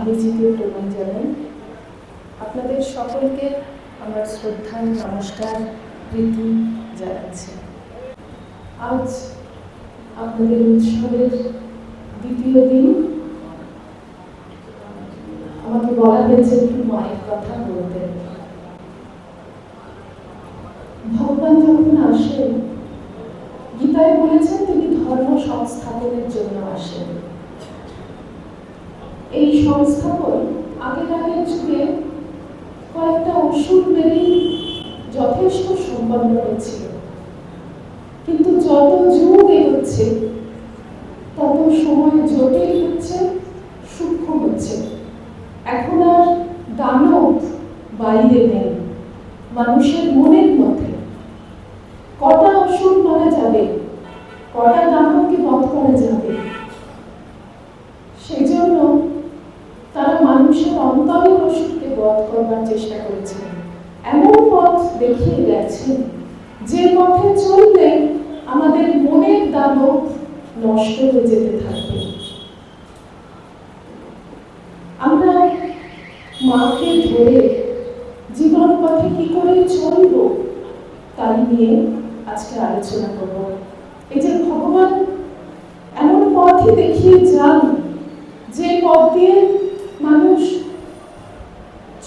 স্বামীজিকে প্রণাম জানাই। আপনাদের সকলকে আমার শ্রদ্ধা নমস্কার প্রীতি জানাচ্ছি। আজ আপনাদের উৎসবের দ্বিতীয় দিন। আমাকে বলা হয়েছে একটু মায়ের কথা বলতে। ভগবান যখন আসেন, গীতায় বলেছেন তিনি ধর্ম সংস্থাপনের জন্য আসেন। এই সংস্থাপন আগের যুগে কয়েকটা অসুর মেরেই যথেষ্ট সম্পন্ন হয়েছিল, কিন্তু যত যুগ এগোচ্ছে তত সময় জটিল হচ্ছে, সূক্ষ্ম হচ্ছে। এখন আর দানব বাইরে নেই, মানুষের মনের মধ্যে। কটা অসুর মারা যাবে, কটা দানবকে বধ করা যাবে, সেই জন্য তারা মানুষের অন্তরের অসুরকে বধ করবার চেষ্টা করেছেন। এমন পথ দেখিয়ে গেছেন যে পথে চললে আমাদের মনের দানব নষ্ট হয়ে যেতে থাকবে। আমরা মাকে ধরে জীবন পথে কি করে চলব তাই নিয়ে আজকে আলোচনা করব। এই যে ভগবান এমন পথই দেখিয়ে যান যে পথ দিয়ে মানুষ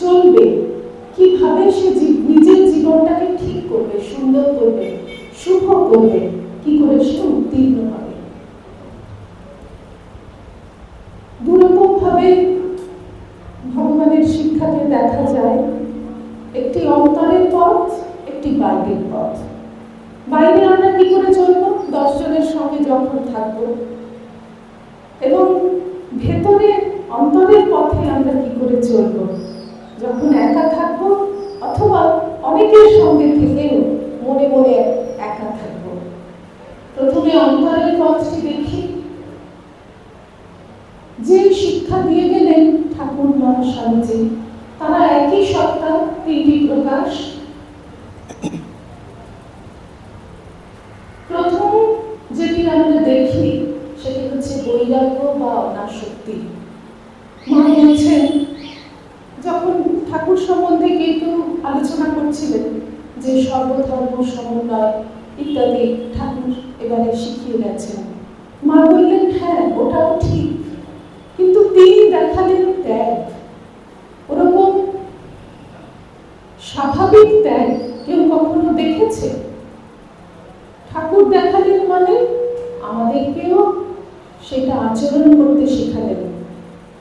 চলবে, কিভাবে সে নিজের জীবনটাকে ঠিক করবে, সুন্দর করবে, শুভ করবে, কি করে সে উত্তীর্ণ হবে। দুরকম ভাবে ভগবানের শিক্ষাকে দেখা যায়। একটি অন্তরের পথ, একটি বাইরের পথ। বাইরে আমরা কি করে চলবো, 10 জনের সঙ্গে যখন থাকবো, এবং ভেতরে অন্তরের পথে আমরা কি করে চলবো যখন একা থাকবো, অথবা অনেকের সঙ্গে থেকেও মনে মনে একা থাকবো। প্রথমে অন্তরের পথটি দেখি। যে শিক্ষা দিয়ে গেলেন ঠাকুর মা স্বামীজি, তারা একই সত্তা, 3টি প্রকাশ। প্রথম যেটি আমরা দেখি সেটি হচ্ছে বৈরাগ্য বা অনাসক্তি। মা বলছেন, যখন ঠাকুর সম্বন্ধে কিন্তু আলোচনা করছিলেন যে সর্বধর্ম সমন্বয় ইত্যাদি ঠাকুর এবারে শিখিয়ে গেছেন, মা বললেন হ্যাঁ ওটাও ঠিক, কিন্তু তিনি দেখালেন ত্যাগ। ওরকম স্বাভাবিক ত্যাগ কেউ কখনো দেখেছে? ঠাকুর দেখালেন মানে আমাদেরকেও সেটা আচরণ করতে শেখালেন।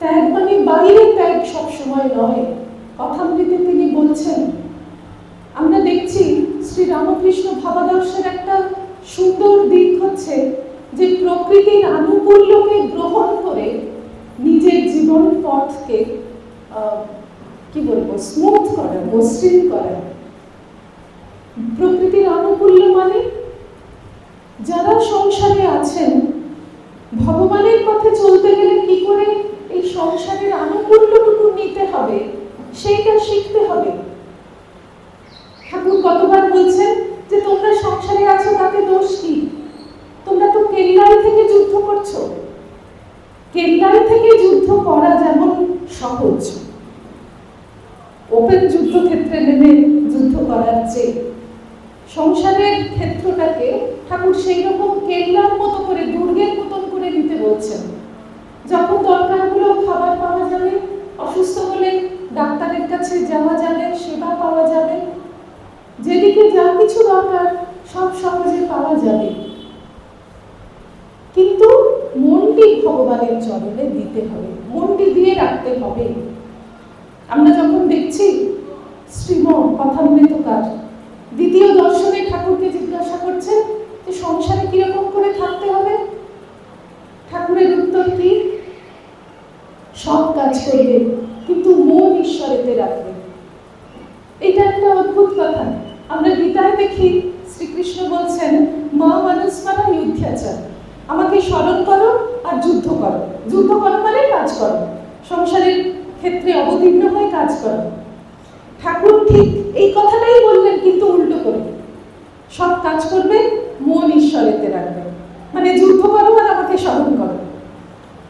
ত্যাগ মানে বাইরে ত্যাগ সব সময় নয়। কথামৃতে তিনি বলছেন, আমরা দেখছি শ্রী রামকৃষ্ণ ভাবাদর্শের একটা সুন্দর দিক হচ্ছে যে প্রকৃতির আনুকূল্যকে গ্রহণ করে নিজের জীবন পথকে কি বলবো, স্মুথ করা, মসৃণ করা। প্রকৃতির আনুকূল্য মানে যারা সংসারে আছেন, ভগবানের পথে চলতে গেলে কি করে এই সংসারের আনুকূল্যটুকু নিতে হবে সেইটা শিখতে হবে। ঠাকুর কতবার বলছেন যে তোমরা সংসারে আছো তাতে দোষ কি? তোমরা তো কেল্লাই থেকে যুদ্ধ করছো। কেল্লাই থেকে যুদ্ধ করা যেমন সহজ, ওপেন যুদ্ধক্ষেত্রে নেমে যুদ্ধ করার চেয়ে সংসারের ক্ষেত্রটাকে ঠাকুর সেই রকম কেল্লার মতো করে, দুর্গের মতন করে নিতে বলছেন। যখন দরকার হলো খাবার পাওয়া যাবে, অসুস্থ হলে ডাক্তারের কাছে যাওয়া যাবে, সেবা পাওয়া যাবে, যেদিকে যা কিছু দরকার সব সহজে পাওয়া যাবে, কিন্তু মনটি ভগবানের চরণে দিতে হবে, মনটি দিয়ে রাখতে হবে। আমরা যখন দেখছি শ্রীম কথামৃতকার দ্বিতীয় দর্শনে ঠাকুরকে জিজ্ঞাসা করছেন যে সংসারে কিরকম করে থাকতে হবে, ঠাকুরের উত্তর কি? সব কাজ করবে কিন্তু মন ঈশ্বরেতে রাখবে। এটা একটা অদ্ভুত কথা। আমরা গীতায় দেখি শ্রীকৃষ্ণ বলছেন, মা মানুষ্মানা যুদ্ধাচার, আমাকে স্মরণ করো আর যুদ্ধ করো। যুদ্ধ করো মানে কাজ করো, সংসারের ক্ষেত্রে অবতীর্ণ হয়ে কাজ করো। ঠাকুর ঠিক এই কথাটাই বললেন, কিন্তু উল্টো করে, সব কাজ করবে, মন ঈশ্বরেতে রাখবে, মানে যুদ্ধ করো আর আমাকে স্মরণ করো।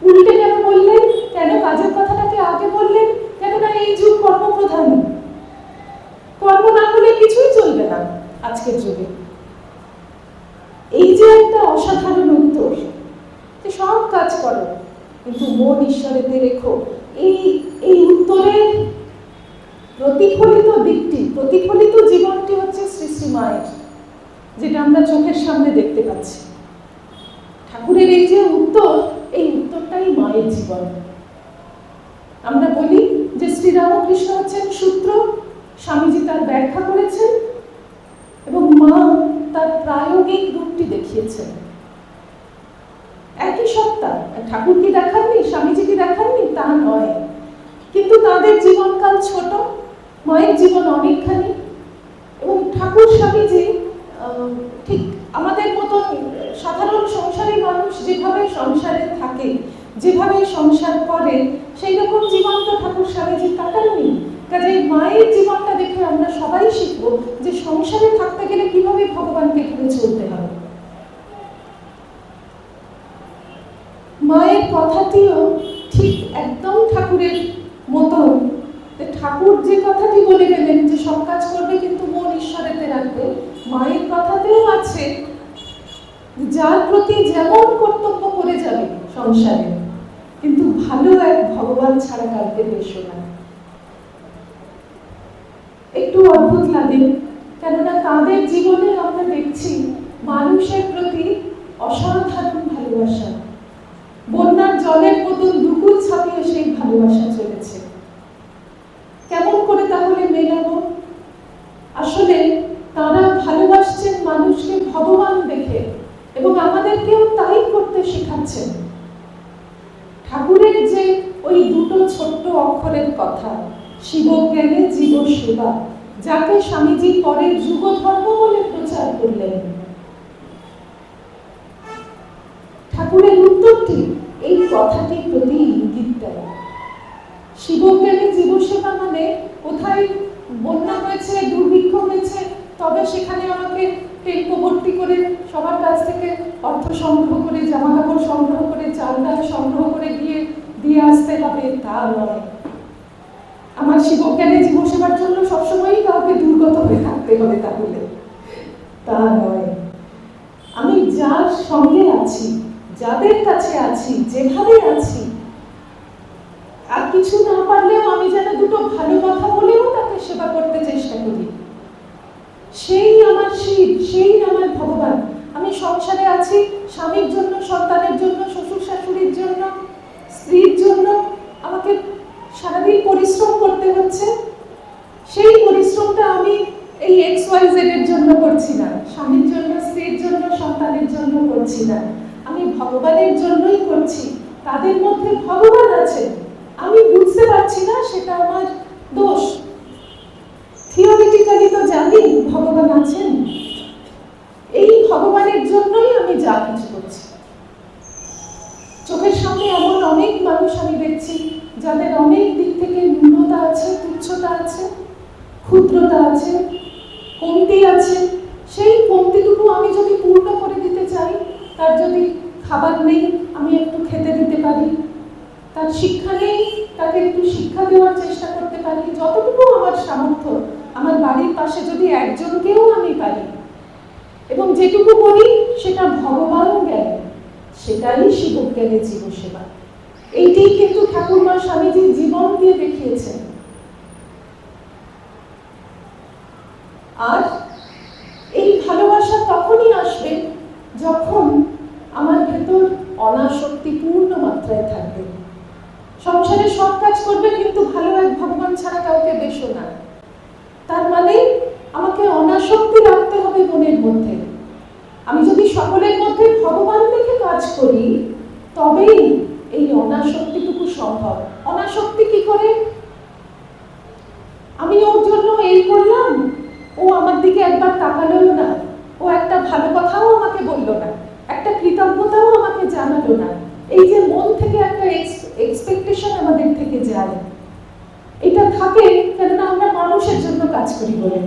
উল্টে কেন বললেন? কেন কাজের কথাটাকে আগে কর্মপ্রধান, কর্ম না হলে কিছুই চলবে না আজকের যুগে। এই যে একটা অসাধারণ উত্তর, যে সব কাজ করো কিন্তু মন ঈশ্বরেতে রেখো, এই এই উত্তরের প্রতিফলিত দিকটি, প্রতিফলিত জীবনটি হচ্ছে শ্রী শ্রী মায়ের, যেটা আমরা চোখের সামনে দেখতে পাচ্ছি। ঠাকুরের এই যে উত্তর, এই উত্তরটাই মায়ের জীবন। আমরা বলি যে শ্রীরামকৃষ্ণ হচ্ছেন সূত্র, স্বামীজি তার ব্যাখ্যা করেছেন এবং মা তার প্রায়োগিক রূপটি দেখিয়েছেন। একই সত্তা। ঠাকুর কি দেখাননি, স্বামীজি কি দেখাননি, তা নয়, কিন্তু তাদের জীবনকাল ছোট, মায়ের জীবন অনেকখানি। এবং ঠাকুর স্বামীজি ঠিক আমাদের মতো সাধারণ সংসারী মানুষ যেভাবে সংসারে থাকে, যেভাবে সংসার করে, সেই রকম জীবন তো ঠাকুর স্বামীজি কাটাননি। কাজে মায়ের জীবনটা দেখে আমরা সবাই শিখবো যে সংসারে থাকতে গেলে কিভাবে ভগবানকে ধরে চলতে হবে। মায়ের কথাটিও ঠিক একদম ঠাকুরের মতো। ঠাকুর যে কথাটি বলে গেলেন যে সব কাজ করবে কিন্তু মন ঈশ্বরেতে রাখবে, মায়ের কথাতেও আছে যার প্রতি যেমন কর্তব্য করে যাবে সংসারে, কিন্তু ভালো এক ভগবান ছাড়া কাউকে বেশো না। একটু অদ্ভুত লাগে, কেননা তাদের জীবনে আমরা দেখছি মানুষের প্রতি অসাধারণ ভালোবাসা। বন্যার জলের মতন দুকুল ছাপিয়ে সেই ভালোবাসা চলেছে। কেমন করে তাহলে মেলাবো? আসলে তারা ভালোবাসছেন মানুষকে ভগবান দেখে এবং আমাদেরকেও তাই করতে শেখাচ্ছেন। ঠাকুরের যে ওই দুটো ছোট্ট অক্ষরের কথা, শিবজ্ঞানে জীব সেবা, যাকে স্বামীজি পরে যুগ ধর্ম বলে প্রচার করলেন, ঠাকুরের উত্তরটি এই কথাটির প্রতি ইঙ্গিত দেয়। শিবজ্ঞানে জীবসেবা মানে কোথায় বন্যা হয়েছে, দুর্ভিক্ষ হয়েছে, তবে সেখানে আমাকে টেম্পো ভর্তি করে সবার কাছ থেকে অর্থ সংগ্রহ করে, জামা কাপড় সংগ্রহ করে, চাল ডাল সংগ্রহ করে দিয়ে আসতে হবে, তা নয়। আমার শিবজ্ঞানে জীবসেবার জন্য সবসময়ই কাউকে দুর্গত হয়ে থাকতে হবে, তাহলে তা নয়। আমি যার সঙ্গে আছি, যাদের কাছে আছি, যেভাবে আছি, আর কিছু না পারলেও আমি যেন দুটো ভালো কথা বলেও তাকে সেবা করতে চেষ্টা করি। সেই আমার শিব, সেই আমার ভগবান। আমি সংসারে আছি স্বামীর জন্য, সন্তানের জন্য, শ্বশুর শাশুড়ির জন্য, স্ত্রীর জন্য আমাকে সারাদিন পরিশ্রম করতে হচ্ছে। সেই পরিশ্রমটা আমি এই XYZ এর জন্য করছি না, স্বামীর জন্য, স্ত্রীর জন্য, সন্তানের জন্য করছি না, আমি ভগবানের জন্যই করছি। তাদের মধ্যে ভগবান আছেন, আমি বুঝতে পারছি না, সেটা আমার দোষ। থিওরিটিক্যালি তো জানি ভগবান আছেন, এই ভগবানের জন্যই আমি যা কিছু করছি। চোখের সামনে এমন অনেক মানুষ আমি দেখছি যাদের অনেক দিক থেকে ন্যূনতা আছে, তুচ্ছতা আছে, ক্ষুদ্রতা আছে, কমতি আছে। সেই কমতিটুকু আমি যদি পূর্ণ করে দিতে চাই, তার যদি খাবার নেই আমি একটু খেতে দিতে পারি, তার শিক্ষা নেই তাকে একটু শিক্ষা দেওয়ার চেষ্টা করতে পারি, যতটুকু আমার সামর্থ্য, আমার বাড়ির পাশে যদি একজনকেও আমি পারি, এবং যেটুকু করি সেটা ভগবান জ্ঞান, সেটাই শিবজ্ঞানে জীবসেবা। এইটাই কিন্তু ঠাকুরমা স্বামীজি জীবন দিয়ে দেখিয়েছেন। আর এই ভালোবাসা তখনই আসবে যখন আমার ভেতর অনাসক্তি পূর্ণ মাত্রায় থাকবে। সংসারে সব কাজ করবে কিন্তু ভালো এক ভগবান ছাড়া কাউকে বেশো না, তার মানে আমাকে অনাসক্তি রাখতে হবে মনের মধ্যে। আমি যদি সকলের মধ্যে ভগবান দেখে কাজ করি, তবেই এই অনাসক্তিটুকু সম্ভব। অনাসক্তি কি করে? আমি ওর জন্য এই করলাম, ও আমার দিকে একবার তাকালো না, ও একটা ভালো কথাও আমাকে বললো না, একটা কৃতজ্ঞতাও আমাকে জানালো না। এই যে মন থেকে একটা এক্সপেকটেশন আমাদের থেকে যায়, এটা থাকে কেননা আমরা মানুষের জন্য কাজ করি বলে।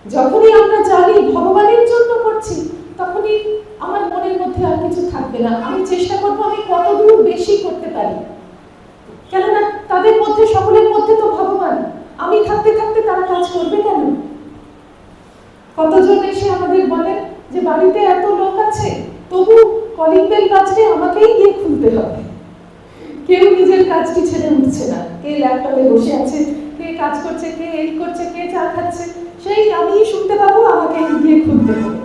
যখনই আমরা জানি ভগবানের জন্য করছি, তখনই আমার মনের মধ্যে আর কিছু থাকবে না। আমি চেষ্টা করবো আমি কতদূর বেশি করতে পারি, কেননা তার তাদের মধ্যে, সকলের মধ্যে তো ভগবান। আমি থাকতে থাকতে তারা কাজ করবে কেন? কতজন এসে আমাদের বলে যে বাড়িতে এত লোক আছে, তবু কলিং বেল বাজলে আমাকেই গিয়ে খুলতে হবে। কেউ নিজের কাজটি ছেড়ে উঠছে না, কে ল্যাপটপে বসে আছে, কে কাজ করছে, কে এই করছে, কে চা খাচ্ছে, সেই আমি শুনতে পাবো, আমাকে গিয়ে খুলতে হবে।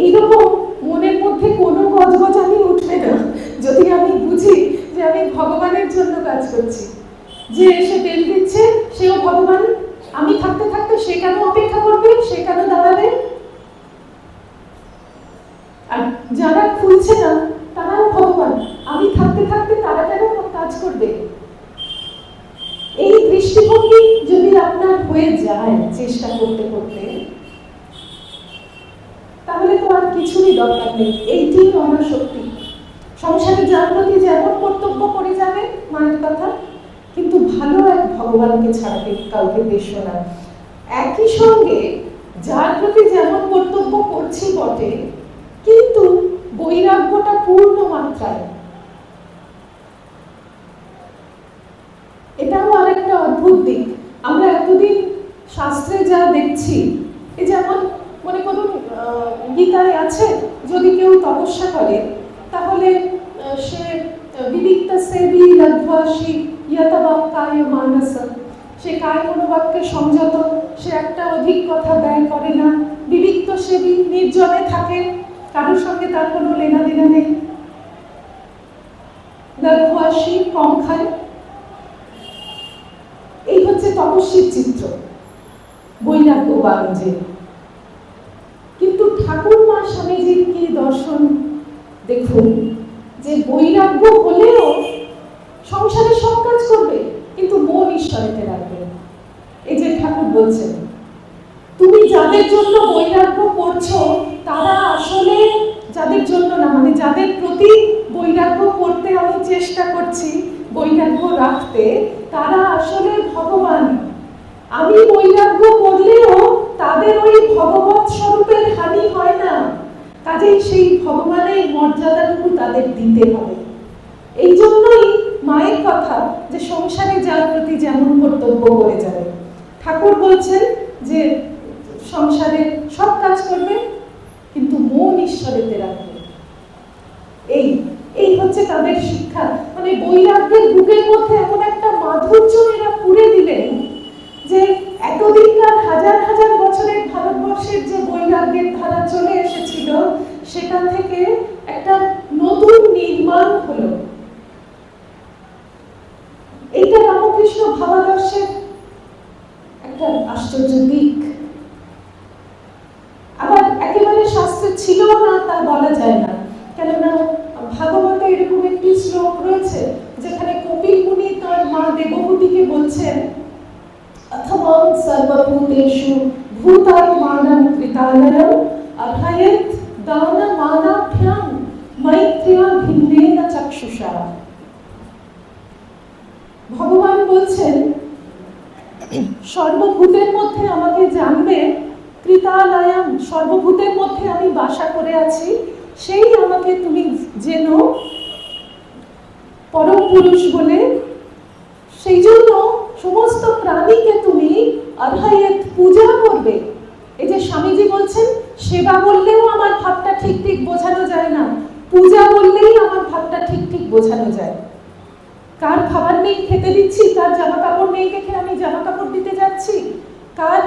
এইরকম মনের মধ্যে কোনো গজগজানি উঠবে না যদি আমি বুঝি যে আমি ভগবানের জন্য কাজ করছি। যে এসে তেল দিচ্ছে সেও ভগবান, আমি থাকতে থাকতে সে কেন অপেক্ষা করবে, সে কেন দাঁড়াবে? আর যারা খুলছে না তারাও ভগবান, আমি থাকতে থাকতে তারা কেন কাজ করবে? এই দৃষ্টিভঙ্গি যদি আপনার হয়ে যায় চেষ্টা করতে করতে, তাহলে তো আর কিছুই দরকার নেই। এইটি আমার শক্তি। সংসারে যার প্রতি যেমন কর্তব্য করে যাবে, মায়ের কথা, কিন্তু ভালো এক ভগবানকে ছাড়া কাউকে দেশো না। একই সঙ্গে যার প্রতি যেমন কর্তব্য করছি বটে, কিন্তু বৈরাগ্যটা পূর্ণ মাত্রায়। এটাও আরেকটা অদ্ভুত দিক। আমরা এতদিন শাস্ত্রে যা দেখছি, এই যেমন মনে করুন গীতায় আছে, যদি কেউ তপস্যা করে তাহলে সে বিবিক্তা সেবী লব্ধ্বাসি ইয়তবাক্কায় মানস, সে কায় মনোবাক্যে সংযত, সে একটা অধিক কথা ব্যয় করে না, বিবিক্ত সেবী, নির্জনে থাকে, কারোর সঙ্গে তার কোনো লেনা দেনা নেই, লব্ধ্বাসি, কম খায়। এই হচ্ছে তপস্বীর চিত্র, বৈরাগ্যবান যে। কিন্তু ঠাকুর মা স্বামীজির কি দর্শন দেখুন, যে বৈরাগ্য হলেও সংসারে সব কাজ করবে, কিন্তু মন ঈশ্বরেতে রাখবে। এই যে ঠাকুর বলছেন, তুমি যাদের জন্য বৈরাগ্য করছো তারা আসলে, যাদের জন্য না, মানে যাদের প্রতি বৈরাগ্য করতে আমি চেষ্টা করছি, বৈরাগ্য রাখতে, তারা আসলে ভগবান। আমি বৈরাগ্য করলেও তাদের ওই ভগবৎ স্বরূপের হানি হয় না, কাজেই সেই ভগবানের মর্যাদাটুকু তাদের দিতে হবে। এই জন্যই মায়ের কথা যে সংসারে যার প্রতি যেমন কর্তব্য করে যাবে। ঠাকুর বলছেন যে সংসারে সব কাজ করবে, কিন্তু মন ঈশ্বরেতে রাখবে। এই হচ্ছে তাদের শিক্ষা। মানে বৈরাগ্যের বুকের মধ্যে এমন একটা মাধুর্য এরা পুরে দিলেন যে এতদিনকার হাজার হাজার বছরের ভারতবর্ষের যে বৈরাগ্যের ধারা চলে এসেছিল, সেটা থেকে একটা নতুন নির্মাণ হলো। এইটা রামকৃষ্ণ ভাবাদর্শের একটা আশ্চর্য দিক। আবার একেবারে শাস্ত্রে ছিল না তা বলা যায় না, কেননা ভাগবতে এরকম একটি শ্লোক রয়েছে যেখানে কপিল মুনি তার মা দেবহূতিকে বলছেন, অথমং সর্বভূতেষু ভূতাত্মানাং কৃতালয়ং অর্হয়েৎ দানমানাভ্যাং মৈত্রেয়া ভিন্নেন চক্ষুষা। ভগবান বলছেন, সর্বভূতের মধ্যে আমাকে জানবে, কৃতালয়ং, সর্বভূতের মধ্যে আমি বাসা করে আছি, সেই আমাকে তুমি জেনো পরম পুরুষ বলে। সেই জন্য সমস্ত প্রাণীকে তুমি অর্হয়েৎ, পূজা করবে। এই যে স্বামীজি বলছেন, সেবা বললেও আমার ভাবটা ঠিক ঠিক বোঝানো যায় না, পূজা বললেই আমার ভাবটা ঠিক ঠিক বোঝানো যায়। কার খাবার নেই খেতে দিচ্ছি, কার জামা কাপড় নেই দেখে আমি জামা কাপড় দিতে যাচ্ছি, কার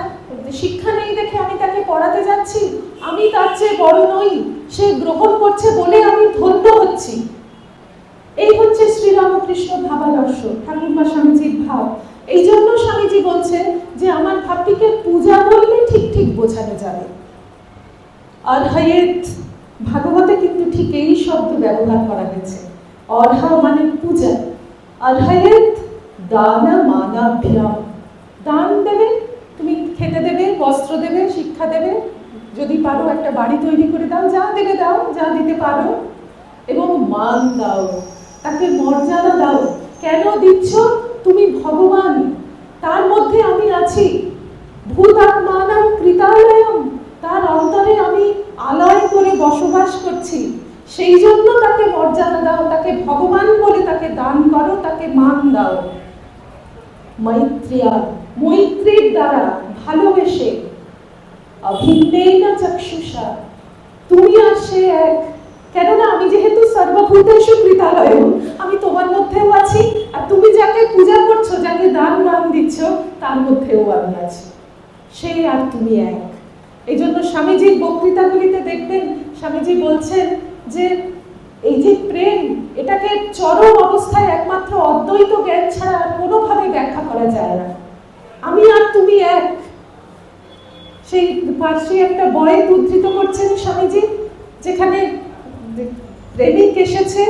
শিক্ষা নেই দেখে আমি তাকে পড়াতে যাচ্ছি, আমি তার চেয়ে বড় নই, সে গ্রহণ করছে বলে আমি ধন্য হচ্ছি। এই হচ্ছে শ্রীরামকৃষ্ণ ভাবাদর্শ, ঠাকুরমা স্বামীজির ভাব। এই জন্য স্বামীজি বলছেন যে আমার ভাবটিকে পূজা বললে ঠিক ঠিক বোঝানো যাবে। অর্হয়েৎ, ভাগবতে কিন্তু ঠিক এই শব্দ ব্যবহার করা হয়েছে। অর্হা মানে পূজা, অর্হয়েৎ দানমানাভ্যাং, দান দেবে, তুমি খেতে দেবে, বস্ত্র দেবে, শিক্ষা দেবে, যদি পারো একটা বাড়ি তৈরি করে দাও, যা দেবে দাও, যা দিতে পারো, এবং মান দাও, তাকে মর্যাদা দাও। কেন দিচ্ছ? তুমি ভগবান, তার মধ্যে আমি আছি। ভূতাত্মানাং কৃতালয়ং, তার অন্তরে আমি আলয় করে বসবাস করছি। সেই জন্য তাকে মর্যাদা দাও, তাকে ভগবান বলে তাকে দান করো, তাকে মান দাও। মৈত্রীর দ্বারা, ভালোবেসে, অভিন্নেন চক্ষুষা, তুমি আর সে এক। কেননা আমি যেহেতু সর্বভূতেষু কৃতালয়, আমি তোমার মধ্যেও আছি, আর তুমি যাকে পূজা করছো, যাকে দান মান দিচ্ছ, তার মধ্যেও আমি আছি। সে আর তুমি এক। এই জন্য স্বামীজির বক্তৃতাগুলিতে দেখবেন স্বামীজি বলছেন যে এই যে প্রেম, এটাকে চরম অবস্থায় একমাত্র অদ্বৈত জ্ঞান ছাড়া আর কোনোভাবে ব্যাখ্যা করা যায় না। আমি আর তুমি এক। সেই পার্শ্বে একটা বয়েত উদ্ধৃত করছেন স্বামীজি, যেখানে প্রেমিক এসেছে,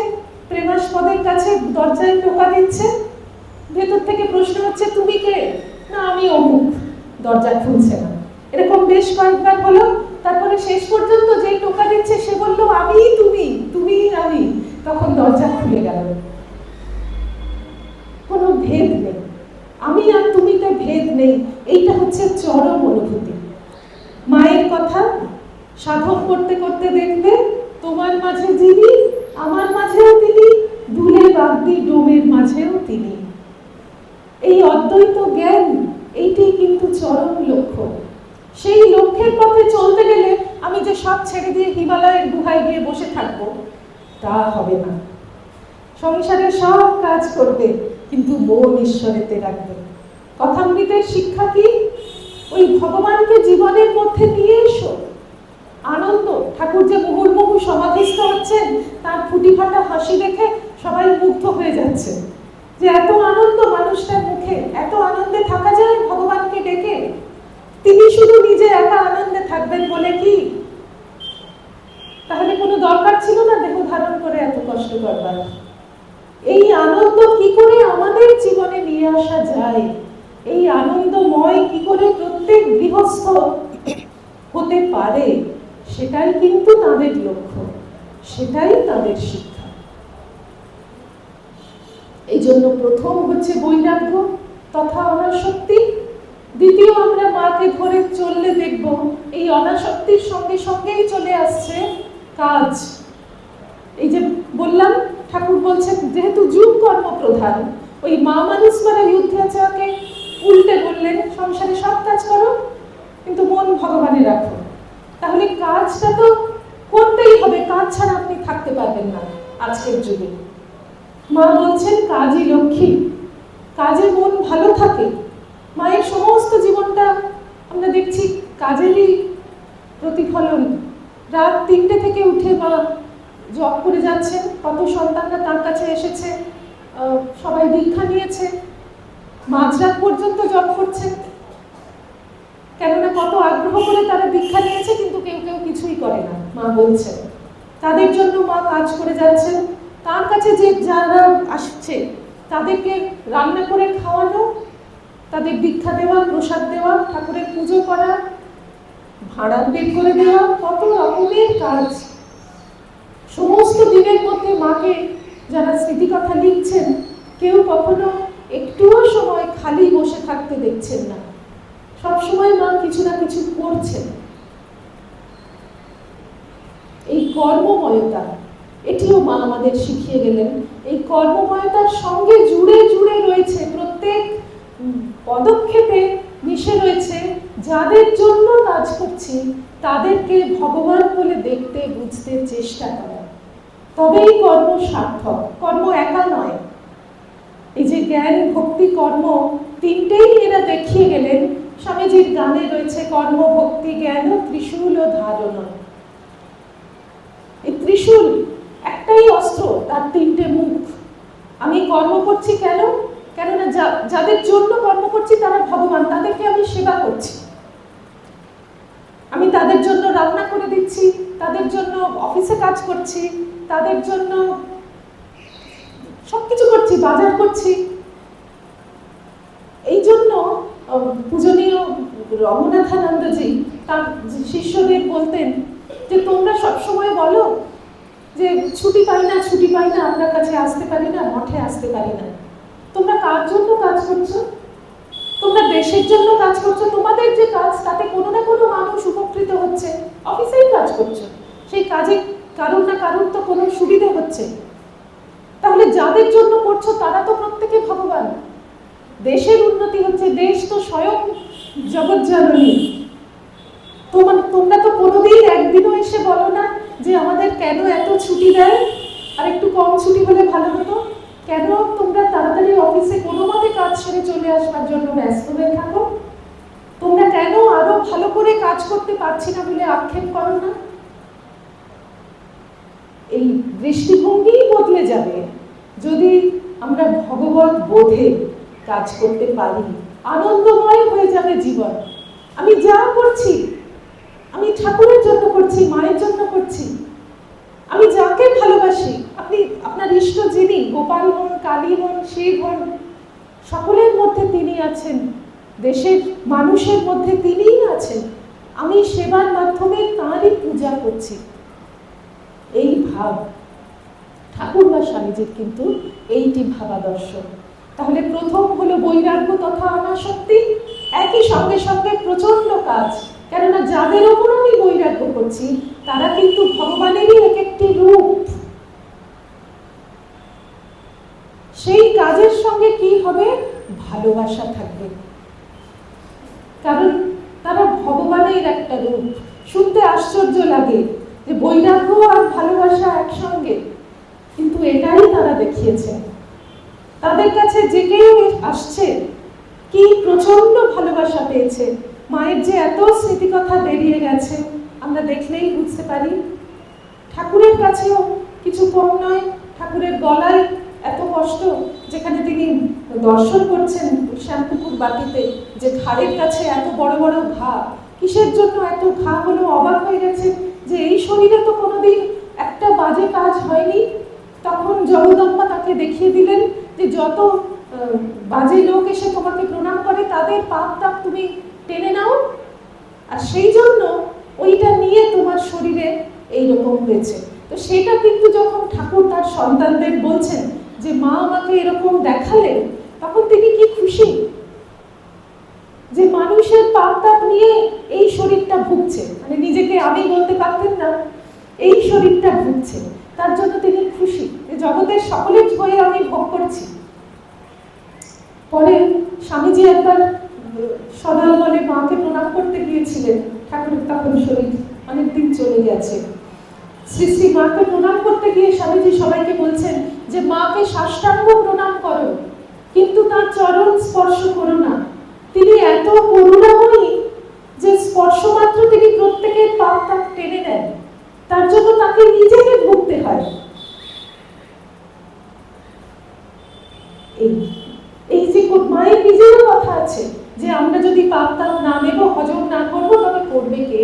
প্রেমাস্পদের কাছে দরজায় টোকা দিচ্ছে, ভেতর থেকে প্রশ্ন হচ্ছে তুমি কে? না আমি অমুক। দরজা খুলছে না। এরকম বেশ কয়েকবার হলো। তারপরে শেষ পর্যন্ত যে টোকা দিচ্ছে সে বলল আমি তুমি, তুমি আমি। তখন দরজা খুলে গেল। কোনো ভেদ নেই, আমি আর তুমিতে ভেদ নেই। এইটা হচ্ছে চরম অনুভূতি। মায়ের কথা সাধন করতে করতে দেখবে তোমার মাঝে যিনি, আমার মাঝেও তিনি, দুলে বাগদি ডোমের মাঝেও তিনি। এই অদ্বৈত জ্ঞান, এইটাই কিন্তু চরম লক্ষ্য। সেই লক্ষ্যের পথে চলতে গেলে আমি যে সব ছেড়ে দিয়ে হিমালয়ের গুহায় গিয়ে বসে থাকবো, তা হবে না। সংসারে সব কাজ করবে, কিন্তু মন ঈশ্বরেতে রাখবে। কথামৃতের শিক্ষা কি? ওই ভগবানকে জীবনের মধ্যে নিয়ে এসো। আনন্দ, ঠাকুর যে মুহুর্মুহু সমাধিস্থ হচ্ছেন, তার ফুটি ফাটা হাসি দেখে সবাই মুগ্ধ হয়ে যাচ্ছে, যে এত আনন্দ মানুষটার মুখে, এত আনন্দে থাকা যায় ভগবানকে ডেকে। তিনি শুধু নিজে একা আনন্দে থাকবেন বলে কি তাহলে কোনো দরকার ছিল না দেহ ধারণ করে এত কষ্ট করবার? এই আনন্দ কি করে আমাদের জীবনে নিয়ে আসা যায়, এই আনন্দময় কি করে প্রত্যেক গৃহস্থ হতে পারে, সেটাই কিন্তু তাদের লক্ষ্য, সেটাই তাদের শিক্ষা। এই জন্য প্রথম হচ্ছে বৈরাগ্য তথা অনাসক্তি। দ্বিতীয়, আমরা মাকে ধরে চললে দেখব এই অনাসক্তির সঙ্গে সঙ্গেই চলে আসছে কাজ। এই যে বললাম, ঠাকুর বলছেন যেহেতু যুগ কর্ম প্রধান, ওই মা মানুষ মানে যুদ্ধাচারকে উল্টে বললেন, সংসারে সব কাজ করো কিন্তু মন ভগবানে রাখো। তাহলে কাজটা তো করতেই হবে, কাজ ছাড়া আপনি থাকতে পারবেন না আজকের যুগে। মা বলছেন কাজই লক্ষ্মী, কাজে মন ভালো থাকে। মায়ের সমস্ত জীবনটা আমরা দেখছি কাজেরই প্রতিফলন। রাত 3টে থেকে উঠে মা জব করে যাচ্ছেন, কত সন্তানরা তার কাছে এসেছে, সবাই দীক্ষা নিয়েছে, মাঝরাত পর্যন্ত জব করছে। কেননা কত আগ্রহ করে তারা দীক্ষা নিয়েছে, কিন্তু কেউ কেউ কিছুই করে না। মা বলছেন তাদের জন্য মা কাজ করে যাচ্ছেন। তার কাছে যে যারা আসছে তাদেরকে রান্না করে খাওয়ানো, তাদের দীক্ষা দেওয়া, প্রসাদ দেওয়া, ঠাকুরের পুজো করা, ভাড়া বের করে দেওয়া, কত রকমের কাজ। সমস্ত দিনের মধ্যে মাকে যারা স্মৃতিকথা লিখছেন, কেউ কখনো একটুও সময় খালি বসে থাকতে দেখছেন না। সবসময় মা কিছু না কিছু করছেন। এই কর্মময়তা, এটিও মা আমাদের শিখিয়ে গেলেন। এই কর্মময়তার সঙ্গে জুড়ে জুড়ে রয়েছে, প্রত্যেক পদক্ষেপে মিশে রয়েছে যাদের জন্য কাজ করছি তাদেরকে ভগবান বলে দেখতে বুঝতে চেষ্টা করা। তবেই কর্ম সার্থক। কর্ম একা নয়, এই যে জ্ঞান ভক্তি কর্ম তিনটেই এরা দেখিয়ে গেলেন। স্বামীজির গানে রয়েছে কর্ম ভক্তি জ্ঞান ত্রিশূল ও ধারণ। এই ত্রিশূল একটাই অস্ত্র, তার 3টে মুখ। আমি কর্ম করছি কেন? কেননা যাদের জন্য কর্ম করছি তারা ভগবান, তাদেরকে আমি সেবা করছি। আমি তাদের জন্য রান্না করে দিচ্ছি, তাদের জন্য অফিসে কাজ করছি, তাদের জন্য সবকিছু করছি, বাজার করছি। এই জন্য পূজনীয় রঘুনাথানন্দজি তার শিষ্যদের বলতেন যে তোমরা সবসময় বলো যে ছুটি পাই না, ছুটি পাই না, আপনার কাছে আসতে পারি না, মঠে আসতে পারি না। তোমরা কার জন্য কাজ করছো? তোমরা দেশের জন্য কাজ করছো। তোমাদের যে কাজ তাতে কোনো না কোনো মানুষ উপকৃত হচ্ছে, অফিসেই কাজ করছো, সেই কাজে কারোর না কারোর তো কোনো সুবিধা হচ্ছে। তাহলে যাদের জন্য করছো তারা তো প্রত্যেকে ভগবান। দেশের উন্নতি হচ্ছে, দেশ তো স্বয়ং জগৎজননী। তোমরা তো কোনোদিন একদিনও এসে বলো না যে আমাদের কেন এত ছুটি দেয়, আর একটু কম ছুটি হলে ভালো হতো। কেন তোমরা তাড়াতাড়ি অফিসে কোনো মতে কাজ সেরে চলে আসবার জন্য ব্যস্ত হয়ে থাকো? তোমরা কেন আরো ভালো করে কাজ করতে পারছি না বলে আক্ষেপ করো না? এই দৃষ্টিভঙ্গি বদলে যাবে যদি আমরা ভগবত বোধে কাজ করতে পারি। আনন্দময় হয়ে যাবে জীবন। আমি যা করছি আমি ঠাকুরের জন্য করছি, মায়ের জন্য করছি। আমি যাকে ভালোবাসি, আপনি আপনার ইষ্ট যিনি, গোপাল হন, কালী হন, শিব হন, সকলের মধ্যে তিনি আছেন, দেশের মানুষের মধ্যে তিনিই আছেন। আমি সেবার মাধ্যমে তাঁরই পূজা করছি। এই ভাব ঠাকুর বা স্বামীজির কিন্তু এইটি ভাবাদর্শ। তাহলে প্রথম হলো বৈরাগ্য তথা অনাসক্তি, একই সঙ্গে সঙ্গে প্রচন্ড কাজ। কেননা যাদের ওপর আমি বৈরাগ্য করছি তারা কিন্তু ভগবানেরই এক একটি রূপ। সেই কাজের সঙ্গে কি হবে? ভালোবাসা থাকবে, কারণ তারা ভগবানের একটা রূপ। শুনতে আশ্চর্য লাগে যে বৈরাগ্য আর ভালোবাসা একসঙ্গে, কিন্তু এটাই তারা দেখিয়েছে। তাদের কাছে যে কেউ আসছে কি প্রচন্ড ভালোবাসা পেয়েছে। মায়ের যে এত স্মৃতিকথা বেরিয়ে গেছে আমরা দেখলেই বুঝতে পারি। ঠাকুরের কাছেও কিছু কম নয়। ঠাকুরের গলায় এত কষ্ট, যেখানে তিনি দর্শন করছেন শ্যামপুকুর বাটিতে, যে ঘাড়ের কাছে এত বড় বড় ঘা, কিসের জন্য এত ঘা হলো? অবাক হয়ে গেছে যে এই শরীরে তো কোনোদিন একটা বাজে কাজ হয়নি। তখন জগদম্বা তাকে দেখিয়ে দিলেন যে যত বাজে লোক এসে তোমাকে প্রণাম করে তাদের পাপ তাপ তুমি টেনে নাও, আর সেই জন্য ওইটা নিয়ে তোমার শরীরে এইরকম হয়েছে। তো সেটা কিন্তু যখন ঠাকুর তার সন্তানদের বলছেন যে মা আমাকে এরকম দেখালেন, তখন তিনি কি খুশি যে মানুষের পাপ তাপ নিয়ে এই শরীরটা ভুগছে। মানে নিজেকে আমি বলতে পারতেন না, এই শরীরটা ভুগছে, তার জন্য তিনি খুশি যে জগতের সকলের হয়ে আমি ভোগ করছি। পরে স্বামীজি একবার সদল বলে মাকে প্রণাম করতে গিয়েছিলেন। ঠাকুরের তখন শরীর অনেকদিন চলে গেছে। শ্রী শ্রী মাকে প্রণাম করতে গিয়ে স্বামীজি সবাইকে বলছেন যে মাকে সাষ্টাঙ্গ প্রণাম করো, কিন্তু তার চরণ স্পর্শ করো না। তিনি এত করুণাময়ী যে স্পর্শ মাত্র তিনি প্রত্যেকের পাপ তাপ টেনে দেন, তার জন্য তাকে নিজেকে ভুগতে হয়। এই যে মায়ের নিজেরও কথা আছে যে আমরা যদি পাপ তাপ না নেব, হজম না করবো, তবে করবে কে?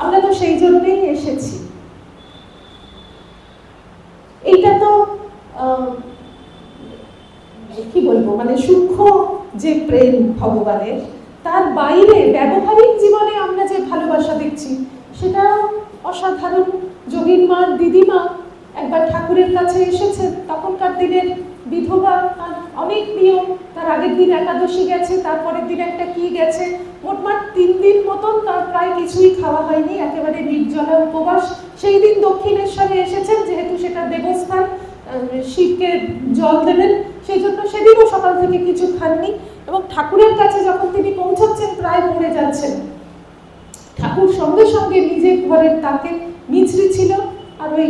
আমরা তো সেই জন্যই এসেছি। এইটা তো কি বলবো, মানে সূক্ষ্ম যে প্রেম ভগবানের, তার বাইরে ব্যবহারিক জীবনে আমরা যে ভালোবাসা দেখছি সেটা অসাধারণ। যোগীন মা দিদিমা একবার ঠাকুরের কাছে এসেছেন, তখনকার দিনের বিধবা, তার অনেক নিয়ম, তার আগের দিন একাদশী গেছে, তারপরের দিন একটা কি গেছে, মোটমাট 3 দিন মতন তার প্রায় কিছুই খাওয়া হয়নি, একেবারে নির্জলা উপবাস। সেই দিন দক্ষিণেশ্বরে এসেছেন, যেহেতু সেটা দেবস্থান, শিবকে জল দেবেন, সেই জন্য সেদিনও সকাল থেকে কিছু খাননি। এবং ঠাকুরের কাছে যখন তিনি পৌঁছাচ্ছেন, প্রায় মরে যাচ্ছেন, ঠাকুর সঙ্গে সঙ্গে নিজের ঘরের তাকে মিছরি ছিল আর ওই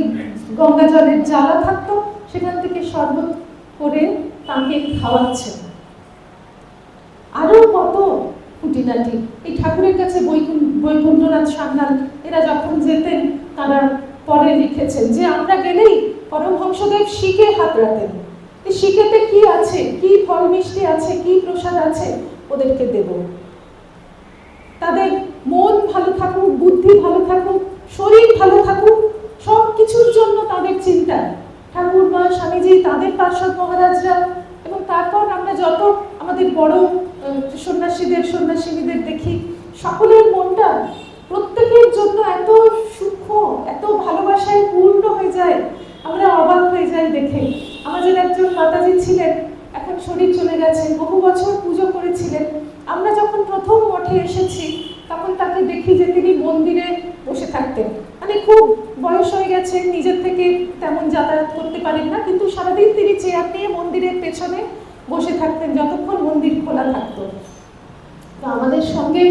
গঙ্গা জলের জ্বালা থাকতো, সেখান থেকে শরবত করে তাকে খাওয়াচ্ছেন। আরো কত খুঁটিনাটি এই ঠাকুরের কাছে বৈকুণ্ঠনাথ সান্যাল এরা যখন যেতেন, তারা পরে লিখেছেন যে আমরা গেলেই পরমহংসদেব শিকে হাত রাখতেন। এই শিকেতে কি আছে, কি ফল মিষ্টি আছে, কি প্রসাদ আছে, ওদেরকে দেব। তাদের মন ভালো থাকুক, বুদ্ধি ভালো থাকুক, শরীর ভালো থাকুক, সব কিছুর জন্য তাদের চিন্তা। ঠাকুর মা, স্বামীজি, তাদের পার্শ্বদ মহারাজরা, এবং তারপর আমরা যত আমাদের বড় সন্ন্যাসীদের দেখি, সকলের মনটা প্রত্যেকের জন্য এত সূক্ষ্ম, এত ভালোবাসায় পূর্ণ হয়ে যায়, আমরা অবাক হয়ে যাই দেখে। আমাদের একজন মাতাজি ছিলেন, এখন শরীর চলে গেছে, বহু বছর পুজো করেছিলেন। আমরা যখন প্রথম মঠে এসেছি তখন তাকে দেখি যে তিনি মন্দিরে বসে থাকতেন, মানে খুব বয়স হয়ে গেছে, নিজের থেকে তেমন যাতায়াত করতে পারেন না, কিন্তু সারাদিন তিনি চেয়ার নিয়ে মন্দিরের পেছনে বসে থাকতেন যতক্ষণ মন্দির খোলা থাকতো। তো আমাদের সঙ্গে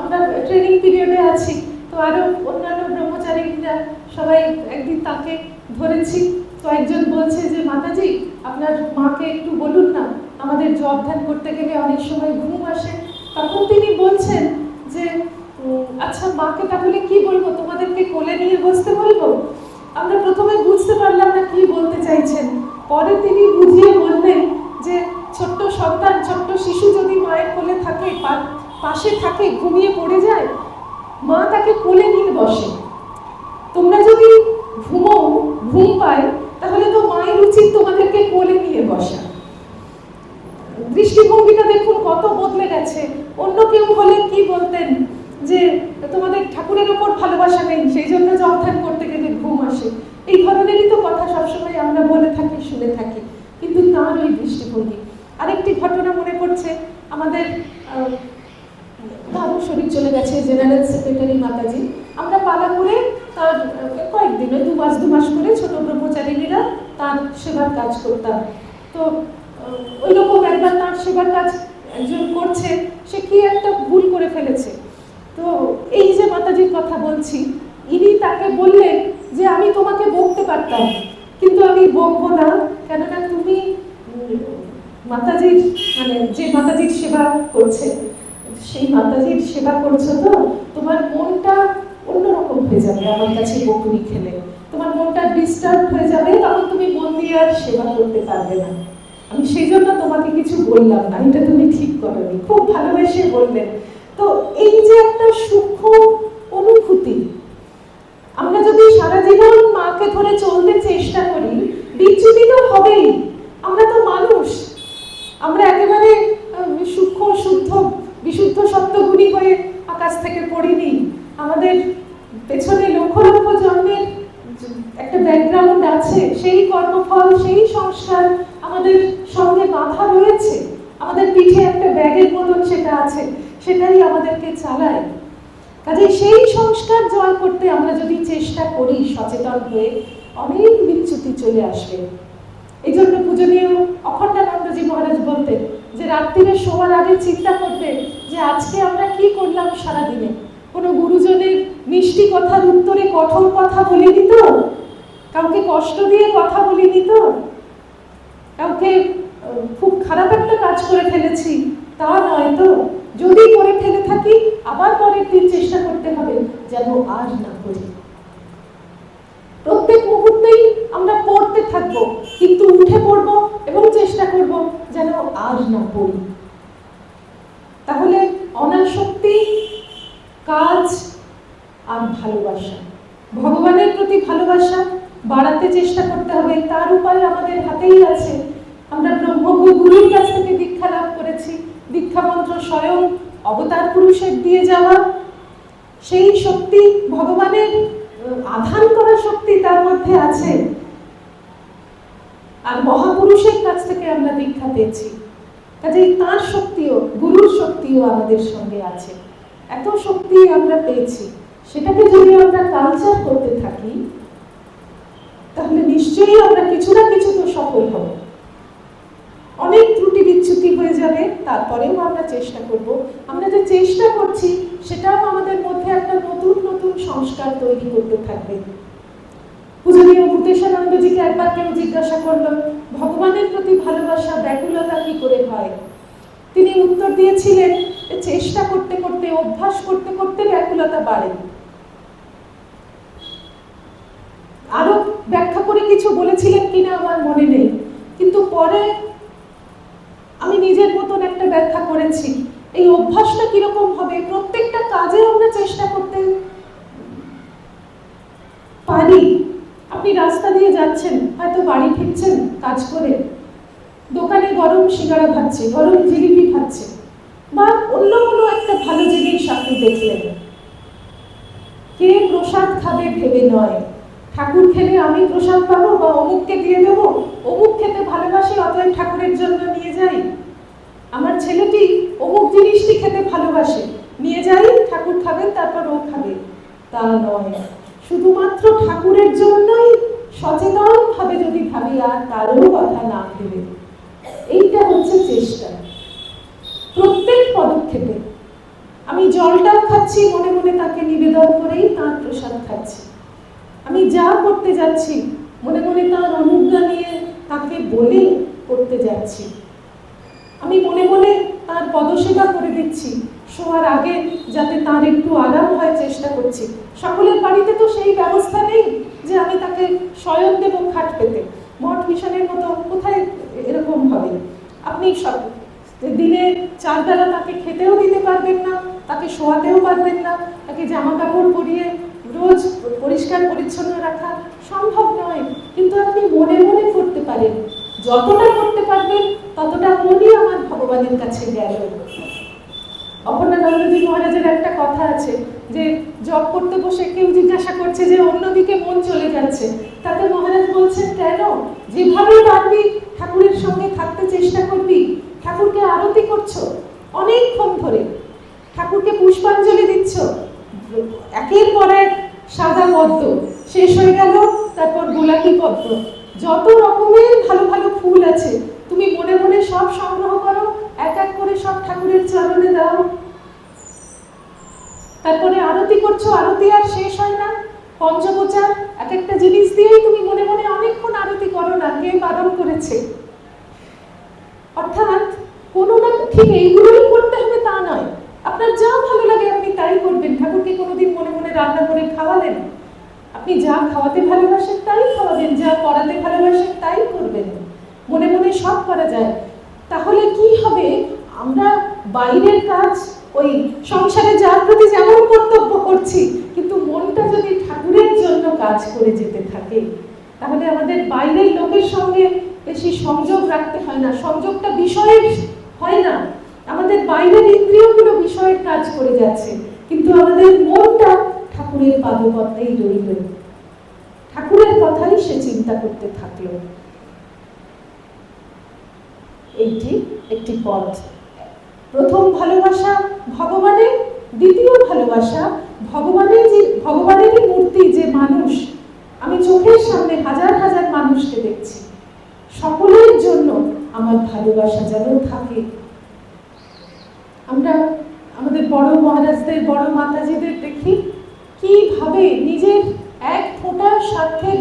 আমরা ট্রেনিং পিরিয়ডে আছি, তো আরো অন্যান্য ব্রহ্মচারীরা সবাই একদিন তাকে ধরেছি। তো একজন বলছে যে মাতাজি, আপনার মাকে একটু বলুন না, আমাদের জপ ধ্যান করতে গেলে অনেক সময় ঘুম আসে। তখন তিনি বলছেন যে আচ্ছা মাকে তাহলে কি বলবো, তোমাদেরকে কোলে নিয়ে বসতে বলবো? আমরা প্রথমে বুঝতে পারলাম না কি বলতে চাইছেন। পরে তিনি বুঝিয়ে বললেন যে ছোট্ট সন্তান, ছোট্ট শিশু যদি মায়ের কোলে থাকে, পাশে থাকে, ঘুমিয়ে পড়ে যায়, মা তাকে কোলে নিয়ে বসে। তোমরা যদি ঘুম পায়, তাহলে তো মায়ের উচিত তোমাদেরকে কোলে নিয়ে বসা। দৃষ্টিভঙ্গিটা দেখুন কত বদলে গেছে। অন্য কেউ হলে কি বলতেন যে তোমাদের ঠাকুরের উপর ভালোবাসা নেই, সেই জন্য জপ ধ্যান করতে গেলে ঘুম আসে। এই ধরনেরই তো কথা সবসময় আমরা বলে থাকি, শুনে থাকি, কিন্তু তার ওই দৃষ্টিভঙ্গি। আরেকটি ঘটনা মনে পড়ছে, আমাদের তারও শরীর চলে গেছে জেনারেল সেক্রেটারি মাতাজি। আমরা পালা করে তার কয়েকদিন, ওই দু মাস করে ছোট ব্রহ্মচারিণীরা তার সেবার কাজ করতাম। তো ওই রকম একবার তার সেবার কাজ একজন করছে, সে কি একটা ভুল করে ফেলেছে। তো এই যে মাতাজির কথা বলছি, ইনি তাকে বললেন যে আমি তোমাকে বকতে পারতাম, কিন্তু আমি বকবো না, কেননা তুমি মাতাজির, মানে যে মাতাজির সেবা করছে, সেই মাতাজির সেবা করছো, তো তোমার মনটা অন্যরকম হয়ে যাবে আমার কাছে বকুনি খেলে, তোমার মনটা ডিস্টার্ব হয়ে যাবে, তখন তুমি মন দিয়ে আর সেবা করতে পারবে না। আমি সেই জন্য তোমাকে কিছু বললাম না, এটা তুমি ঠিক করোনি। খুব ভালোবেসে বললেন। তো এই যে একটা সূক্ষ্ম অনুভূতি, আমরা যদি সারা জীবন মাকে ধরে চলতে চেষ্টা করি, বিচ্যুতি তো হবেই। আমরা তো মানুষ, আমরা একেবারে সূক্ষ্ম শুদ্ধ বিশুদ্ধ সত্যগুণী হয়ে আকাশ থেকে পড়িনি। আমাদের পেছনে লক্ষ লক্ষ জন্মের একটা ব্যাকগ্রাউন্ড আছে, সেই কর্মফল, সেই সংস্কার আমাদের সঙ্গে বাঁধা রয়েছে। আমাদের পিঠে একটা ব্যাগের মতন সেটা আছে, সেটাই আমাদেরকে চালায়। কাজে সেই সংস্কার জয় করতে আমরা যদি চেষ্টা করি সচেতন হয়ে, অনেক বিচ্যুতি চলে আসবে। এই জন্য পূজনীয় অখণ্ডানন্দজি মহারাজ বলতেন যে রাত্রিরে শোয়ার আগে চিন্তা করতে যে আজকে আমরা কি করলাম সারাদিনে। কোনো গুরুজনের মিষ্টি কথার উত্তরে কঠোর কথা বলিনি তো, কাউকে কষ্ট দিয়ে কথা বলিনি তো, কাউকে খুব খারাপ একটা কাজ করে ফেলেছি তা নয় তো। যদি করে ফেলে থাকি, আবার পরের দিন চেষ্টা করতে হবে যেন আর না করি। প্রত্যেক মুহূর্তেই আমরা পড়তে থাকবো, কিন্তু উঠে পড়বো এবং চেষ্টা করব যেন আর না পড়ি। তাহলে অনাসক্তি, কাজ আর ভালোবাসা, ভগবানের প্রতি ভালোবাসা বাড়াতে চেষ্টা করতে হবে। তার উপায় আমাদের হাতেই আছে। আমরা ব্রহ্মগুরুর কাছ থেকে দীক্ষা লাভ করেছি। দীক্ষা মন্ত্র স্বয়ং অবতার পুরুষের দিয়ে যাওয়া, সেই শক্তি, ভগবানের আধান করা শক্তি তার মধ্যে আছে। আর মহাপুরুষের কাছ থেকে আমরা দীক্ষা পেয়েছি, কাজেই তার শক্তিও, গুরুর শক্তিও আমাদের সঙ্গে আছে। এত শক্তি আমরা পেয়েছি, সেটাকে যদি আমরা কালচার করতে থাকি, তাহলে নিশ্চয়ই আমরা কিছু না কিছু তো সফল হব। অনেক ত্রুটি বিচ্যুতি হয়ে যাবে, তারপরেও আমরা চেষ্টা করব। আমরা যে চেষ্টা করছি, সেটাও আমাদের মধ্যে একটা নতুন নতুন সংস্কার তৈরি করতে থাকবে। পূজনীয় ভূতেশানন্দজিকে একবার কেউ জিজ্ঞাসা করলো, ভগবানের প্রতি ভালোবাসা, ব্যাকুলতা কি করে হয়? তিনি উত্তর দিয়েছিলেন, চেষ্টা করতে করতে, অভ্যাস করতে করতে ব্যাকুলতা বাড়ে। আরো ব্যাখ্যা করে কিছু বলেছিলেন কিনা আমার মনে নেই, কিন্তু পরে আমি নিজের মতন একটা ব্যাখ্যা করেছি। এই অভ্যাসটা কিরকম হবে, প্রত্যেকটা কাজে আমরা চেষ্টা করতে পারি। আপনি রাস্তা দিয়ে যাচ্ছেন, হয়তো বাড়ি ফিরছেন কাজ করে, দোকানে গরম সিঙ্গারা খাচ্ছে, গরম জিলিপি খাচ্ছে, বা অন্য কোনো একটা ভালো জিনিস আপনি দেখলেন। কে প্রসাদ খাবে ভেবে নয়, ঠাকুর খেলে আমি প্রসাদ পাবো বা অমুককে দিয়ে দেবো, অমুক খেতে ভালোবাসে অতএব ঠাকুরের জন্য নিয়ে যাই। আমার ছেলেটি অমুক জিনিসটি খেতে ভালোবাসে, নিয়ে যাই, ঠাকুর খাবেন, তারপর ও খাবে। তা নয়, শুধুমাত্র ঠাকুরের জন্যই সচেতন ভাবে যদি ভাবি আর কারোর কথা না ভেবে, এইটা হচ্ছে চেষ্টা। প্রত্যেক পদক্ষেপে আমি জলটাও খাচ্ছি মনে মনে তাকে নিবেদন করেই তাঁর প্রসাদ খাচ্ছি। আমি যা করতে যাচ্ছি মনে মনে তাঁর অনুজ্ঞা নিয়ে তাকে বলে করতে যাচ্ছি। আমি মনে মনে তার পদসেবা করে দিচ্ছি, শোয়ার আগে যাতে তার একটু আরাম হয় চেষ্টা করছি। সকলের বাড়িতে তো সেই ব্যবস্থা নেই যে আমি তাকে শয়ন দেব খাট পেতে, মঠ মিশনের মতো কোথায় এরকম হবে। আপনি সব দিনে 4 বেলা তাকে খেতেও দিতে পারবেন না, তাকে শোয়াতেও পারবেন না, তাকে জামা কাপড় পরিয়ে রোজ পরিষ্কার পরিচ্ছন্ন রাখা সম্ভব নয়। কিন্তু আপনি মনে মনে করতে পারেন, যতটা করতে পারবেন ততটা মনই আমার ভগবানের কাছে গেল। অপর্ণানন্দজি মহারাজের একটা কথা আছে যে জপ করতে বসে কেউ জিজ্ঞাসা করছে যে অন্যদিকে মন চলে যাচ্ছে, তাতে মহারাজ বলছেন কেন, যেভাবে পারবি ঠাকুরের সঙ্গে থাকতে চেষ্টা করবি। ঠাকুরকে আরতি করছো অনেকক্ষণ ধরে, ঠাকুরকে পুষ্পাঞ্জলি দিচ্ছ, একের পর এক সাদা পদ্ম শেষ হয়ে গেল, তারপর গোলাপি পদ্ম, যত রকমের ভালো ভালো ফুল আছে তুমি মনে মনে সব সংগ্রহ করো, এক এক করে সব ঠাকুরের চরণে দাও। তারপরে আরতি করছো, আরতি আর শেষ হয় না, পঞ্চপ্রচার এক একটা জিনিস দিয়েই তুমি মনে মনে অনেকক্ষণ আরতি করো না, কে বারণ করেছে। অর্থাৎ কোনো না ঠিক এইগুলোই করতে হবে তা নয়, আপনার যা ভালো লাগে আপনি তাই করবেন। ঠাকুরকে কোনোদিন মনে মনে রান্না করে খাওয়ালেন, আপনি যা খাওয়াতে ভালোবাসেন তাই খাওয়াবেন, যা করাতে ভালোবাসেন তাই করবেন, মনে মনে সব করা যায়। তাহলে কি হবে, আমরা বাইরের কাজ ওই সংসারে যার প্রতি যেমন কর্তব্য করছি, কিন্তু মনটা যদি ঠাকুরের জন্য কাজ করে যেতে থাকে, তাহলে আমাদের বাইরের লোকের সঙ্গে বেশি সংযোগ রাখতে হয় না, সংযোগটা বিষয়ের হয় না, আমাদের বাইরের ইন্দ্রিয়গুলো বিষয়ের কাজ করে যাচ্ছে, কিন্তু আমাদের মনটা ঠাকুরের পাদপদ্মেই রইল, ঠাকুরের কথাই সে চিন্তা করতে থাকলো। এইটি একটি পথ। প্রথম ভালোবাসা ভগবানের, দ্বিতীয় ভালোবাসা ভগবানেরই মূর্তি যে মানুষ, আমি চোখের সামনে হাজার হাজার মানুষকে দেখছি, সকলের জন্য আমার ভালোবাসা যেন থাকে। আমরা আমাদের বড় মহারাজদের, বড় মাতাজিদের দেখি কিভাবে নিজের এক ফোঁটা স্বার্থের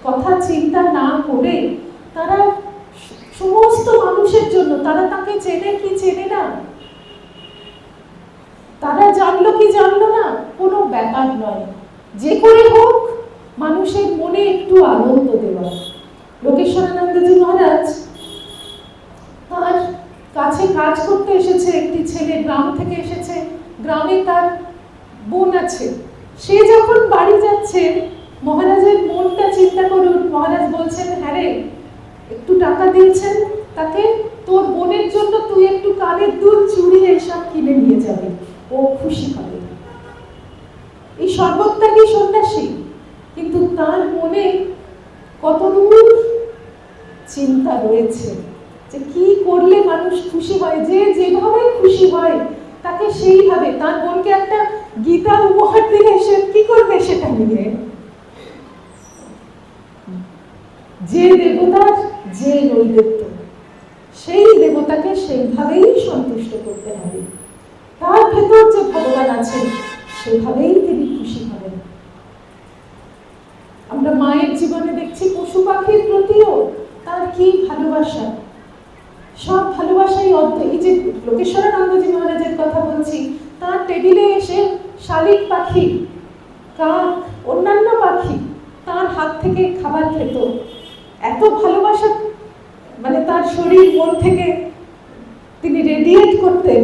কথা চিন্তা না করে তারা সমস্ত মানুষের জন্য, তারা তাকে চেনে কি চেনে না, তারা জানলো কি জানলো না, কোনো ব্যাপার নয়, যে করে হোক মানুষের মনে একটু আনন্দ দেওয়া। লোকেশ্বরানন্দজি মহারাজ তার কাছে কাজ করতে এসেছে একটি ছেলে, গ্রাম থেকে এসেছে, গ্রামে তার বোন আছে, সে যখন বাড়ি যাচ্ছে মহারাজের মনটা চিন্তা করুন, মহারাজ বলছেন হ্যাঁ রে, একটু টাকা দিয়েছেন তাকে, তোর বোনের জন্য তুই একটু কানের দুল চুড়ি এসব কিনে নিয়ে যাবে, ও খুশি হবে। এই সর্বত্যাগী সন্ন্যাসী, কিন্তু তার মনে কতদূর চিন্তা রয়েছে যে কি করলে মানুষ খুশি হয়, যে যেভাবে খুশি হয় তাকে সেইভাবে। তার বোনকে একটা গীতা উপহার দিলে সে কি করবে সেটা নিয়ে, যে দেবতার যে নৈবেদ্য, সেই দেবতাকে সেইভাবেই সন্তুষ্ট করতে হবে, তার ভেতর যে ভগবান আছেন সেভাবেই তিনি খুশি হবেন। আমরা মায়ের জীবনে দেখছি পশু পাখির প্রতিও তার কি ভালোবাসা, সব ভালোবাসাই অদ্ভুত। এই যে লোকেশ্বরানন্দজি মহারাজের কথা বলছি, তার টেবিলে এসে শালিক পাখি, কাক, অন্যান্য পাখি তার হাত থেকে খাবার খেত, এত ভালোবাসা, মানে তার শরীর মন থেকে তিনি রেডিয়েট করতেন,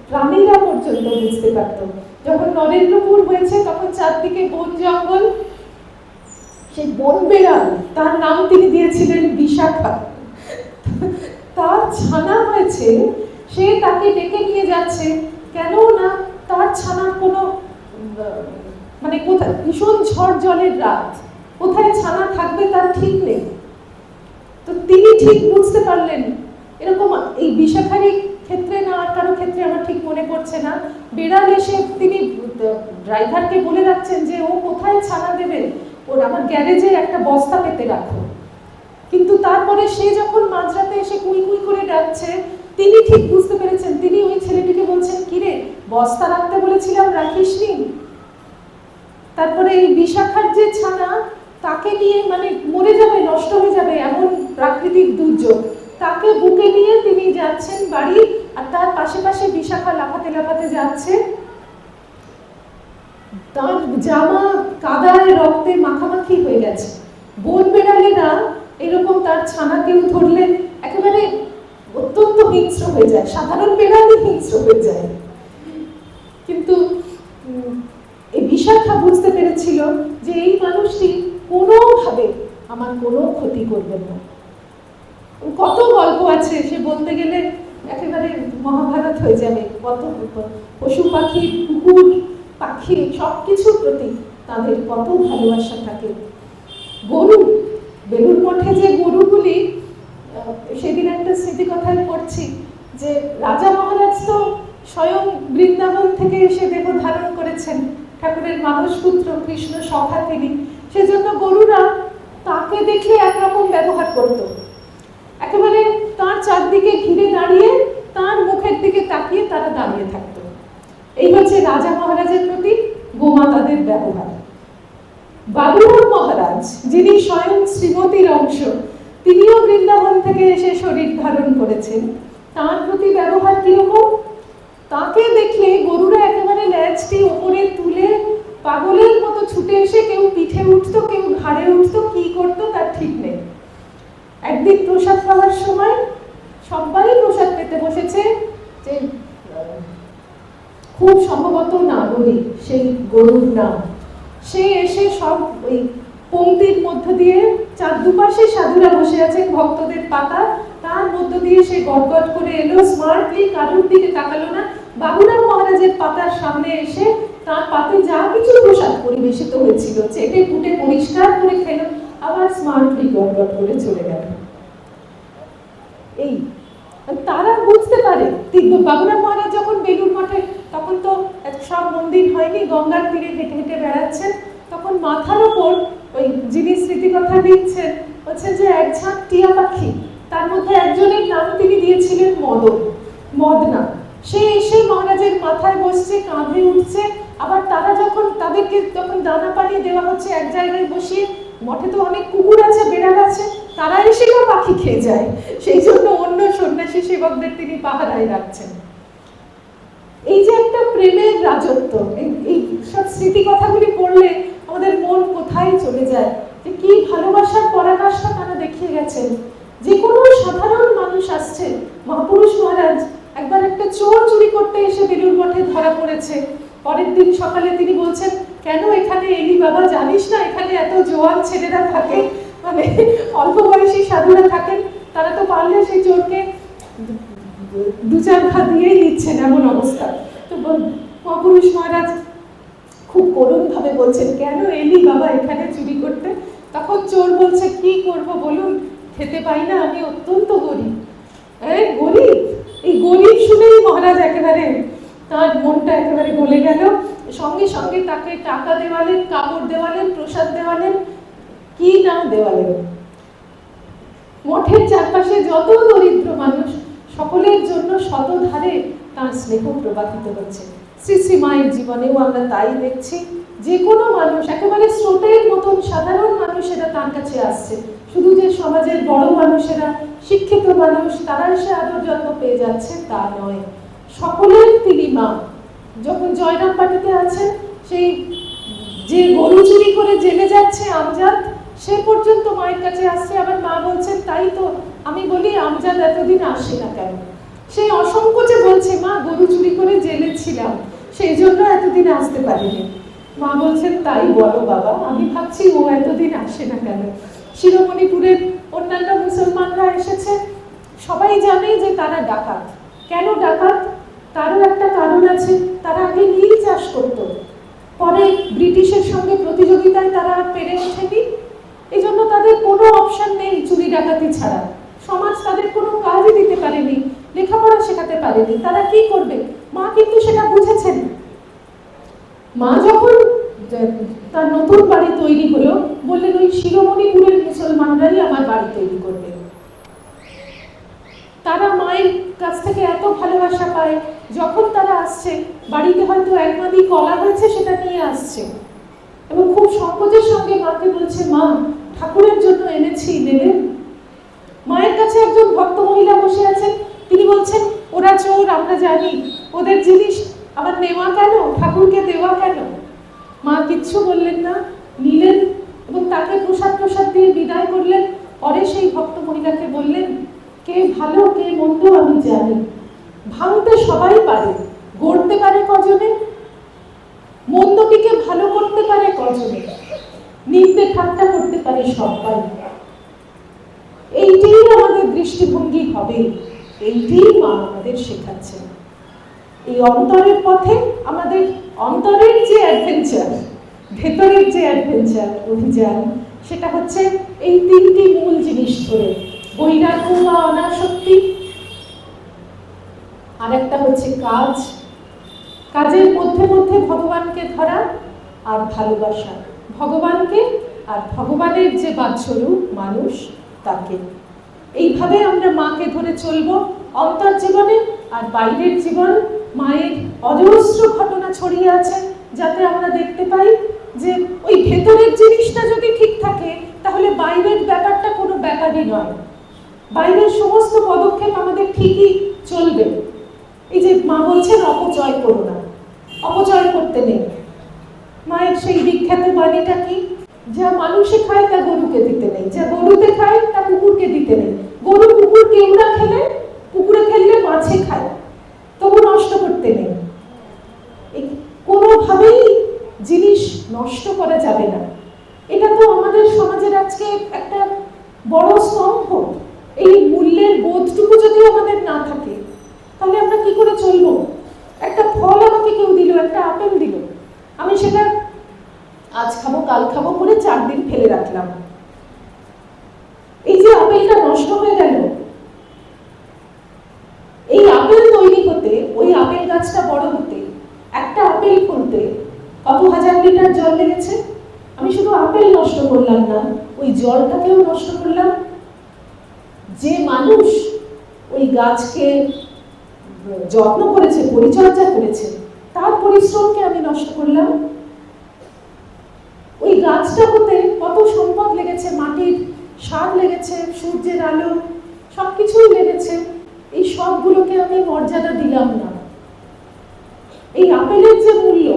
প্রাণীরা পর্যন্ত বুঝতে পারত। যখন নরেন্দ্রপুর হয়েছে তখন চারদিকে বন জঙ্গল, সেই বন বেড়াল, তার নাম তিনি দিয়েছিলেন বিশাখা। তার ছানা হয়েছে, সে তাকে ডেকে নিয়ে যাচ্ছে, কেন না তার ছানার কোনো মানে কোথায় ভীষণ ঝড় জলের রাত, কোথায় ছানা থাকবে তার ঠিক নেই। তো তিনি ঠিক বুঝতে পারলেন এরকম এই বিশাখারই ক্ষেত্রে না আর কারো ক্ষেত্রে আমার ঠিক মনে পড়ছে না, বেড়াল এসে তিনি ড্রাইভারকে বলে রাখছেন যে ও কোথায় ছানা দেবে, ওর আমার গ্যারেজে একটা বস্তা পেতে রাখো। কিন্তু তারপরে সে যখন মাঝরাতে এসে কুই কুই করে ডাকছে, তিনি ঠিক বুঝতে পেরেছেন, তিনি ওই ছেলেটিকে বলছেন, কিরে বস্তা রাখতে বলেছিলাম রাখিসনি। তারপরে এই বিশাখার যে ছানা, তাকে নিয়ে মানে মরে যাবে, নষ্ট হয়ে যাবে এমন প্রাকৃতিক দুর্যোগ, তাকে বুকে নিয়ে তিনি যাচ্ছেন বাড়ি, আর তার পাশে পাশে বিশাখা লাফাতে লাফাতে যাচ্ছে, তার জামা কাদায় রক্তে মাখামাখি হয়ে গেছে। বন বেড়ালেরা এরকম তার ছানা কেউ ধরলে একেবারে অত্যন্ত হিংস্র হয়ে যায়, সাধারণ বেড়ালই হিংস্র হয়ে যায়। কিন্তু এই বিশাখা বুঝতে পেরেছিল যে এই মানুষটি কোনোভাবে আমার কোনো ক্ষতি করবেন না। কত গল্প আছে, সে বলতে গেলে একেবারে মহাভারত হয়ে যাবে। কত পশু পাখি, কুকুর পাখি সবকিছুর প্রতি তাদের কত ভালোবাসা থাকে। গরু, বেলুড় মঠে যে গরুগুলি, সেদিন একটা স্মৃতি কথায় পড়ছি যে রাজা মহারাজ তো স্বয়ং বৃন্দাবন থেকে এসে দেহ ধারণ করেছেন, ঠাকুরের মানসপুত্র কৃষ্ণ সখা তিনি, সেজন্য গরুরা তাকে দেখলে একরকম ব্যবহার করত, একেবারে তার চারদিকে ঘিরে দাঁড়িয়ে তার মুখের দিকে তাকিয়ে তারা দাঁড়িয়ে থাকতো। এই হচ্ছে রাজা মহারাজের প্রতি গোমাতাদের ব্যবহার। বাবুরাম মহারাজ, যিনি স্বয়ং শ্রীমতীর অংশ, তিনিও বৃন্দাবন থেকে এসে শরীর ধারণ করেছেন, তার প্রতি ব্যবহার কিরকম? তাকে দেখলে গরুরা একেবারে ল্যাজটি ওপরে তুলে পাগলের মতো ছুটে এসে কেউ পিঠে উঠতো, কেউ ঘাড়ে উঠতো, কি করতো তার ঠিক নেই। একদিন প্রসাদ খাওয়ার সময় সবাই প্রসাদ পেতে বসেছে, যে খুব সম্ভবত নাগরী, সেই গরুর নাম, সে এসে সব ওই পংক্তির মধ্য দিয়ে, চার দুপাশে সাধুরা বসে আছেন ভক্তদের পাতা, তার মধ্য দিয়ে সে গটগট করে এলো, স্মার্টলি কারোর দিকে তাকালো না, বাবুরাম মহারাজের পাতার সামনে এসে তার পাতে যা কিছু প্রসাদ পরিবেশিত হয়েছিল চেটে পুটে পরিষ্কার করে খেল, আবার স্মার্টলি গটগট করে চলে গেল। এই তারা বুঝতে পারে। বাবুরাম মহারাজ যখন বেলুড় মঠে, তখন তো সব মন্দির হয়নি, গঙ্গার তীরে হেঁটে হেঁটে বেড়াচ্ছেন, তখন মাথার ওপর ওই যিনি স্মৃতিকথা দিচ্ছেন হচ্ছে যে এক ঝাঁক টিয়া পাখি, তার মধ্যে একজনের নাম তিনি দিয়েছিলেন মদন, মদনা। সে এসে মহারাজের মাথায় বসছে, কাঁধে উঠছে, আবার তারা যখন তাদেরকে যখন দানা পানি দেওয়া হচ্ছে এক জায়গায় বসিয়ে, মঠে তো অনেক কুকুর আছে, বেড়াল আছে, তারা এসে না পাখি খেয়ে যায়, সেই জন্য অন্য সন্ন্যাসী সেবকদের তিনি পাহারায় রাখছেন। এই যে একটা প্রেমের রাজত্ব, এই সব স্মৃতি কথাগুলি পড়লে আমাদের মন কোথায় চলে যায়, যে কি ভালোবাসার পরাকাষ্ঠা তারা দেখিয়ে গেছেন। যে কোনো সাধারণ মানুষ আসছে, মহাপুরুষ মহারাজ একবার একটা চোর চুরি করতে এসে বেলুড় মঠে ধরা পড়েছে, পরের দিন সকালে তিনি বলছেন, কেন এখানে এলি বাবা, জানিস না এখানে এত জোয়ান ছেলেরা থাকে, মানে অল্প বয়সী সাধুরা থাকেন, তারা তো পারলে সেই চোরকে দু চার ঘা দিয়েই দিচ্ছেন, এমন অবস্থা। তো মহাপুরুষ মহারাজ খুব করুণ ভাবে বলছেন, কেন এলি বাবা এখানে চুরি করতে? তখন চোর বলছে, কি করব বলুন, খেতে পাই না, আমি অত্যন্ত গরিব। গরিব? এই গরিব শুনেই মহারাজ একেবারে তার মনটা একেবারে গলে গেল, সঙ্গে সঙ্গে তাকে টাকা দেওয়ালেন, কাপড় দেওয়ালেন, প্রসাদ দেওয়ালেন, কি না দেওয়ালেন। মঠের চারপাশে যত দরিদ্র মানুষ, সকলের জন্য শতধারে তার স্নেহ প্রবাহিত হচ্ছে। শ্রী শ্রী মায়ের জীবনেও আমরা তাই দেখছি, যে কোনো মানুষ একেবারে স্রোতের মতন সাধারণ মানুষেরা তার কাছে আসছে, শুধু যে সমাজের বড় মানুষেরা, শিক্ষিত মানুষ তারা এসে আদর যত্ন পেয়ে যাচ্ছে তা নয়, সকলের তিনি মা। যখন জয়রামবাটিতে আছেন, সেই যে গরু চুরি করে জেলে যাচ্ছে আমজাদ, সে পর্যন্ত মায়ের কাছে আসছে, আবার মা বলছেন, তাই তো আমি বলি আমজাদ এতদিন আসে না কেন? সেই অসংকোচে বলছে, মা গরু চুরি করে জেলে ছিলাম, সেই জন্য এতদিন আসতে পারিনি। মা বলছেন, তাই বলো বাবা, আমি ভাবছি ও এতদিন আসে না কেন। শিরোমণিপুরের অন্যান্য মুসলমানরা এসেছে, সবাই জানে যে তারা ডাকাত। কেন ডাকাত? তারও একটা কারণ আছে, তারা আগে নীল চাষ করত, পরে ব্রিটিশের সঙ্গে প্রতিযোগিতায় তারা আর পেরে ওঠেনি, এই জন্য তাদের কোনো অপশন নেই চুরি ডাকাতি ছাড়া, সমাজ তাদের কোনো কাজই দিতে পারেনি। লেখাপড়া শেখাতে পারেনি, তারা কি করবে? মা কিন্তু সেটা বুঝেছেন। মা যখন তার নতুন বাড়ি তৈরি হলো, বললেন ওই শিরোমণিপুরের মুসলমানরাই আমার বাড়ি তৈরি করবে। তারা মায়ের কাছ থেকে এত ভালোবাসা পায়, যখন তারা আসছে বাড়িতে হয়তো এক মাদি কলা হয়েছে, সেটা নিয়ে আসছে এবং খুব সংকোচের সঙ্গে মাকে বলছে, মা ঠাকুরের জন্য এনেছি, নেবেন? মায়ের কাছে একজন ভক্ত মহিলা বসে আছেন, তিনি বলছেন, ওরা চোর, আমরা জানি, ওদের জিনিস আবার নেওয়া কেন, ঠাকুরকে দেওয়া কেন? মা কিচ্ছু বললেন না, নিলেন এবং তাকে প্রসাদ দিয়ে বিদায় করলেন। পরে সেই ভক্ত মহিলাকে বললেন, কে ভালো কে মন্দ আমি জানি, ভাঙতে সবাই পারে, গড়তে পারে কজনে? মন্দটিকে ভালো করতে পারে কজনে? নিন্দে ঠাট্টা করতে পারে সবাই। এইটাই আমাদের দৃষ্টিভঙ্গি হবে, এইটাই মা আমাদের শেখাচ্ছেন। এই অন্তরের পথে আমাদের অন্তরের যে অ্যাডভেঞ্চার, ভেতরের যে অ্যাডভেঞ্চার অভিযান, সেটা হচ্ছে এই তিনটি মূল জিনিস ধরে, বৈরাগ্য বা অনাসক্তি, আর একটা হচ্ছে কাজ, কাজের মধ্যে মধ্যে ভগবানকে ধরা, আর ভালোবাসা ভগবানকে আর ভগবানের যে বাহ্যরূপ মানুষ তাকে। এইভাবে আমরা মাকে ধরে চলবো অন্তর জীবনে, আর বাইরের জীবন মায়ের অজস্র ঘটনা ছড়িয়ে আছে, যাতে আমরা দেখতে পাই যে ওই ভেতরের জিনিসটা যদি ঠিক থাকে, তাহলে বাইরের ব্যাপারটা কোনো ব্যাপারই নয়। বাইরের সমস্ত পদক্ষেপ আমাদের ঠিকই চলবে। এই যে মা বলছেন অপচয় করো না, অপচয় করতে নেই। মায়ের সেই বিখ্যাত বাণীটা কি? যা মানুষে খায় তা গরুকে দিতে নেই, যা গরুতে খায় তা কুকুরকে দিতে নেই। গরু কুকুর কেউরা খেলে, পুকুরে খেললে মাছে খায়, তবু নষ্ট করতে নেই। কোনোভাবেই জিনিস নষ্ট করা যাবে না। এটা তো আমাদের সমাজের আজকে একটা বড় স্তম্ভ। এই মূল্যের বোধটুকু যদি আমাদের না থাকে, তাহলে আমরা কি করে চলবো? একটা ফল আমাকে কেউ দিল, একটা আপেল দিল, আমি সেটা আজ খাবো কাল খাবো করে 4 দিন ফেলে রাখলাম। এই যে আপেলটা নষ্ট হয়ে গেল, এই আপেল তৈরি হতে, ওই আপেল গাছটা বড় হতে, একটা আপেল ফলতে কত হাজার লিটার জল লেগেছে। আমি শুধু আপেল নষ্ট করলাম না, ওই জলটাকেও নষ্ট করলাম। যে মানুষ ওই গাছকে যত্ন করেছে, পরিচর্যা করেছে, তার পরিশ্রমকে আমি নষ্ট করলাম। ওই গাছটা হতে কত সম্পদ লেগেছে, মাটির সার লেগেছে, সূর্যের আলো, সবকিছুই লেগেছে। এই সবগুলোকে আমি মর্যাদা দিলাম না। এই আপেলের যে মূল্য,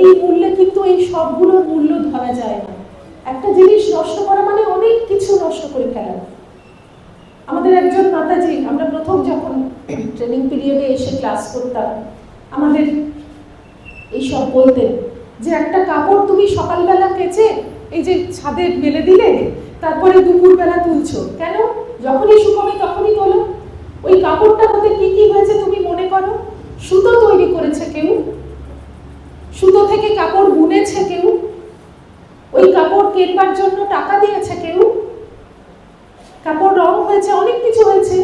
এই মূল্যে কিন্তু এই সবগুলোর মূল্য ধরা যায় না। একটা জিনিস নষ্ট করা মানে অনেক কিছু নষ্ট করে ফেলা। আমাদের একজন মাতাজি, আমরা প্রথম যখন ট্রেনিং পিরিয়ডে এসে ক্লাস করতাম, আমাদের এইসব বলতেন যে একটা কাপড় তুমি সকালবেলা কেচে এই যে ছাদে মেলে দিলে, তারপরে দুপুরবেলা তুলছো কেন? যখনই শুকোবে তখনই তোলো। ওই কাপড়টা হতে কি কি হয়েছে তুমি মনে করো? সুতো তৈরি করেছে কেউ, সুতো থেকে কাপড় বুনেছে কেউ, ওই কাপড় কেনবার জন্য টাকা দিয়েছে কেউ, কাপড় রং হয়েছে, অনেক কিছু হয়েছে।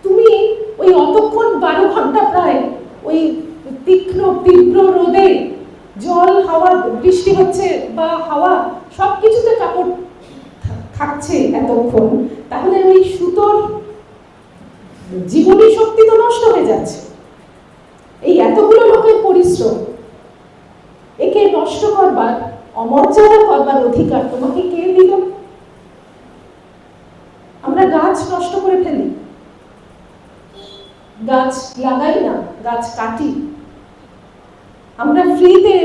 তুমি ওই অতক্ষণ 12 ঘন্টা প্রায় ওই তীব্র রোদে, জল হাওয়া, বৃষ্টি হচ্ছে বা হাওয়া, সবকিছুতে কাপড় থাকছে এতক্ষণ, তাহলে ওই সুতোর জীবনী শক্তি তো নষ্ট হয়ে যাচ্ছে। এই এতগুলো লোকের পরিশ্রম, একে নষ্ট করবার, অমর্যাদা করবার অধিকার তোমাকে কে দিল? আমরা গাছ নষ্ট করে ফেলি, গাছ লাগাই না, গাছ কাটি। আমরা ফ্রিতে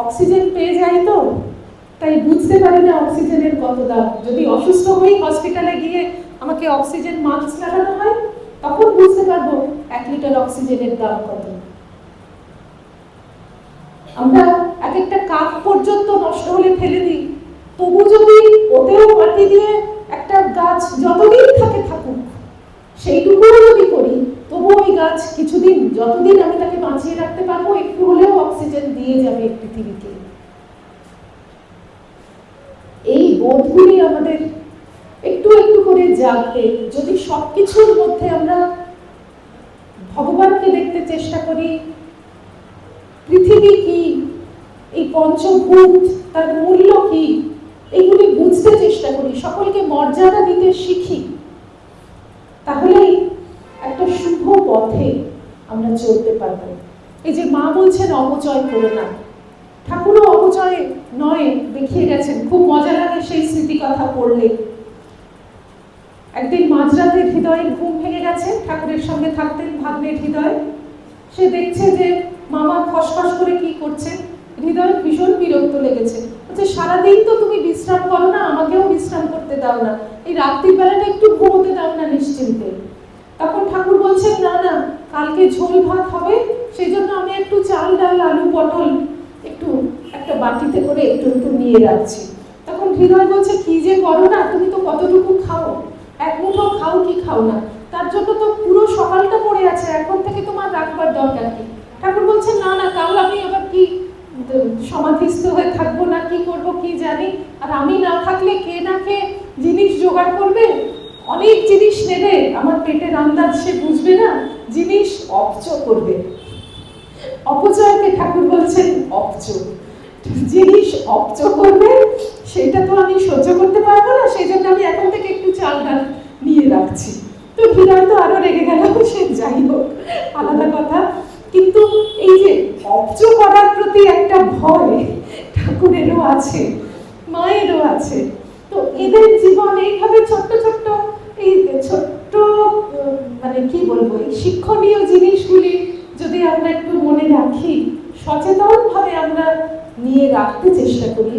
অক্সিজেন পেয়ে যাই তো, তাই বুঝতে পারি না অক্সিজেনের কত দাম। যদি অসুস্থ হই, হসপিটালে গিয়ে আমাকে অক্সিজেন মাস্ক লাগানো হয়, তখন বুঝতে পারবো 1 লিটার অক্সিজেনের দাম কত। আমরা এক একটা কাপ পর্যন্ত নষ্ট হলে ফেলে দিই, তবু যদি ওতেও মাটি দিয়ে একটা গাছ যতদিন থাকে থাকুক, সেইটুকুও যদি করি, তবু ওই গাছ কিছুদিন, যতদিন আমি তাকে বাঁচিয়ে রাখতে পারবো, একটু হলেও অক্সিজেন দিয়ে যাবে পৃথিবীকে। এই বোধগুলি আমাদের একটু একটু করে জাগবে। যদি সবকিছুর মধ্যে আমরা ভগবানকে দেখতে চেষ্টা করি, পৃথিবী কি, এই পঞ্চভূত তার মূল্য কি, এইগুলি বুঝতে চেষ্টা করি, সকলকে মর্যাদা দিতে শিখি, তাহলেই একটা শুভ পথে আমরা চলতে পারবো। এই যে মা বলছেন অপচয় করো না, ঠাকুরও অপচয় নয় দেখিয়ে গেছেন। খুব মজা লাগে সেই স্মৃতি কথা পড়লে। একদিন মাঝরাতে হৃদয়ের ঘুম ভেঙে গেছে, ঠাকুরের সঙ্গে থাকতেন ভাগ্নের হৃদয়। সে দেখছে যে মামা খসখস করে কি করছে, হৃদয় ভীষণ বিরক্ত লেগেছে। বলছে সারাদিন তো তুমি বিশ্রাম করো না, আমাকেও বিশ্রাম করতে দাও না, এই রাত্রির বেলাটা একটু ঘুমোতে দাও না নিশ্চিন্তে। তখন ঠাকুর বলছেন না না, কালকে ঝোল ভাত হবে, সেই জন্য আমি একটু চাল ডাল আলু পটল একটু একটা বাটিতে করে একটু একটু নিয়ে রাখছি। তখন হৃদয় বলছে কি যে করো না, তুমি তো কতটুকু খাও, এক মুঠো খাও কি খাও না, তার জন্য তো পুরো সকালটা পড়ে আছে, এখন থেকে তোমার রাখবার দরকার কি। ঠাকুর বলছেন না না, কাল আমি আবার কি সমাধিস্থ হয়ে থাকবো না কি করব কি জানি, আর আমি না থাকলে কে না কে জিনিস জোগাড় করবে, অনেক জিনিস নেবে, আমার পেটের আন্দাজ সে বুঝবে না, জিনিস অপচয় করবে। অপচয়কে ঠাকুর বলছেন অপচয়, জিনিস অপচয় করবে, সেটা তো আমি সহ্য করতে পারবো না, সেই জন্য আমি এখন থেকে একটু চাল ডাল নিয়ে রাখছি। তো হৃদয় তো আরো রেগে গেল, সে যাই হোক আলাদা কথা। কিন্তু এই যে অপচয় করার প্রতি একটা ভয় ঠাকুরেরও আছে, মায়েরও আছে। তো এদের জীবন এইভাবে ছোট্ট ছোট্ট এই ছোট্ট মানে কি বলবো, এই শিক্ষণীয় জিনিসগুলি যদি আমরা একটু মনে রাখি, সচেতনভাবে আমরা নিয়ে রাখতে চেষ্টা করি,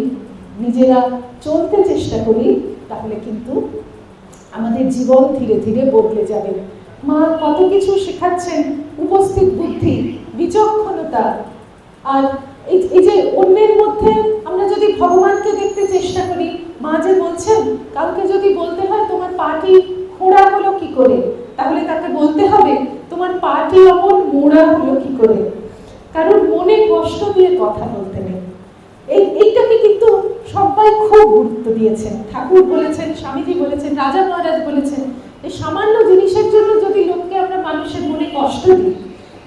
নিজেরা চলতে চেষ্টা করি, তাহলে কিন্তু আমাদের জীবন ধীরে ধীরে বদলে যাবে। মা কত কিছু শেখাচ্ছেন, উপস্থিত বুদ্ধি, বিচক্ষণতা, আর এই যে অন্যের মধ্যে আমরা যদি ভগবানকে দেখতে চেষ্টা করি। মা যে বলছেন কাউকে যদি বলতে হয় তোমার পাটি খোঁড়া হলো কি করে, তাহলে তাকে বলতে হবে তোমার পাটি অমন মোড়া হলো কি করে, কারণ মনে কষ্ট দিয়ে কথা বলতে নেই। এইটাকে কিন্তু সবাই খুব গুরুত্ব দিয়েছেন। ঠাকুর বলেছেন, স্বামীজি বলেছেন, রাজা মহারাজ বলেছেন, এই সামান্য জিনিসের জন্য যদি লোককে আমরা মানুষের মনে কষ্ট দিই,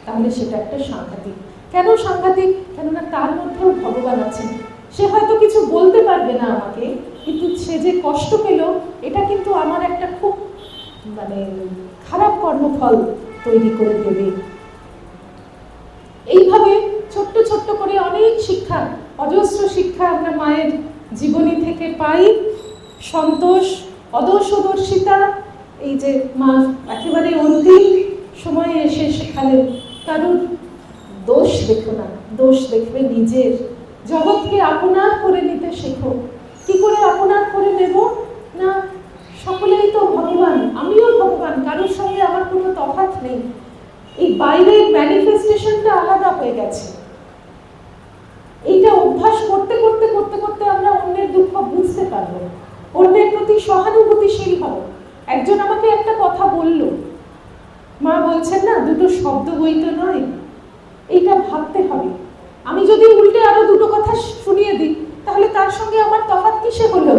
তাহলে সেটা একটা সাংঘাতিক। কেন সাংঘাতিক? কেননা তার মধ্যেও ভগবান আছেন। সে হয়তো কিছু বলতে পারবে না আমাকে, কিন্তু সে যে কষ্ট পেল, এটা কিন্তু আমার একটা খুব মানে খারাপ কর্মফল তৈরি করে দেবে। এইভাবে ছোট্ট ছোট্ট করে অনেক শিক্ষা, অজস্র শিক্ষা আমরা মায়ের জীবনী থেকে পাই। সন্তোষ, অদর্শদর্শিতা, এই যে মা একেবারে অন্তিম সময়ে এসে শেখালেন কারুর দোষ দেখো না, দোষ দেখবে নিজের। জগৎকে আপনার করে নিতে শেখো। কি করে আপনার করে নেব না, সকলেই তো ভগবান, আমিও ভগবান, কারোর সঙ্গে আমার কোনো তফাৎ নেই। এই বাইরের ম্যানিফেস্টেশনটা আলাদা হয়ে গেছে। এইটা অভ্যাস করতে করতে করতে করতে আমরা অন্যের দুঃখ বুঝতে পারবো, অন্যের প্রতি সহানুভূতিশীল হব। একজন আমাকে একটা কথা বলল, মা বলছেন না দুটো শব্দ বৈধ নয়, এইটা ভাবতে হবে। আমি যদি উল্টে আরো দুটো কথা শুনিয়ে দিই, তাহলে তার সঙ্গে আমার তফাৎ কিসে হলো?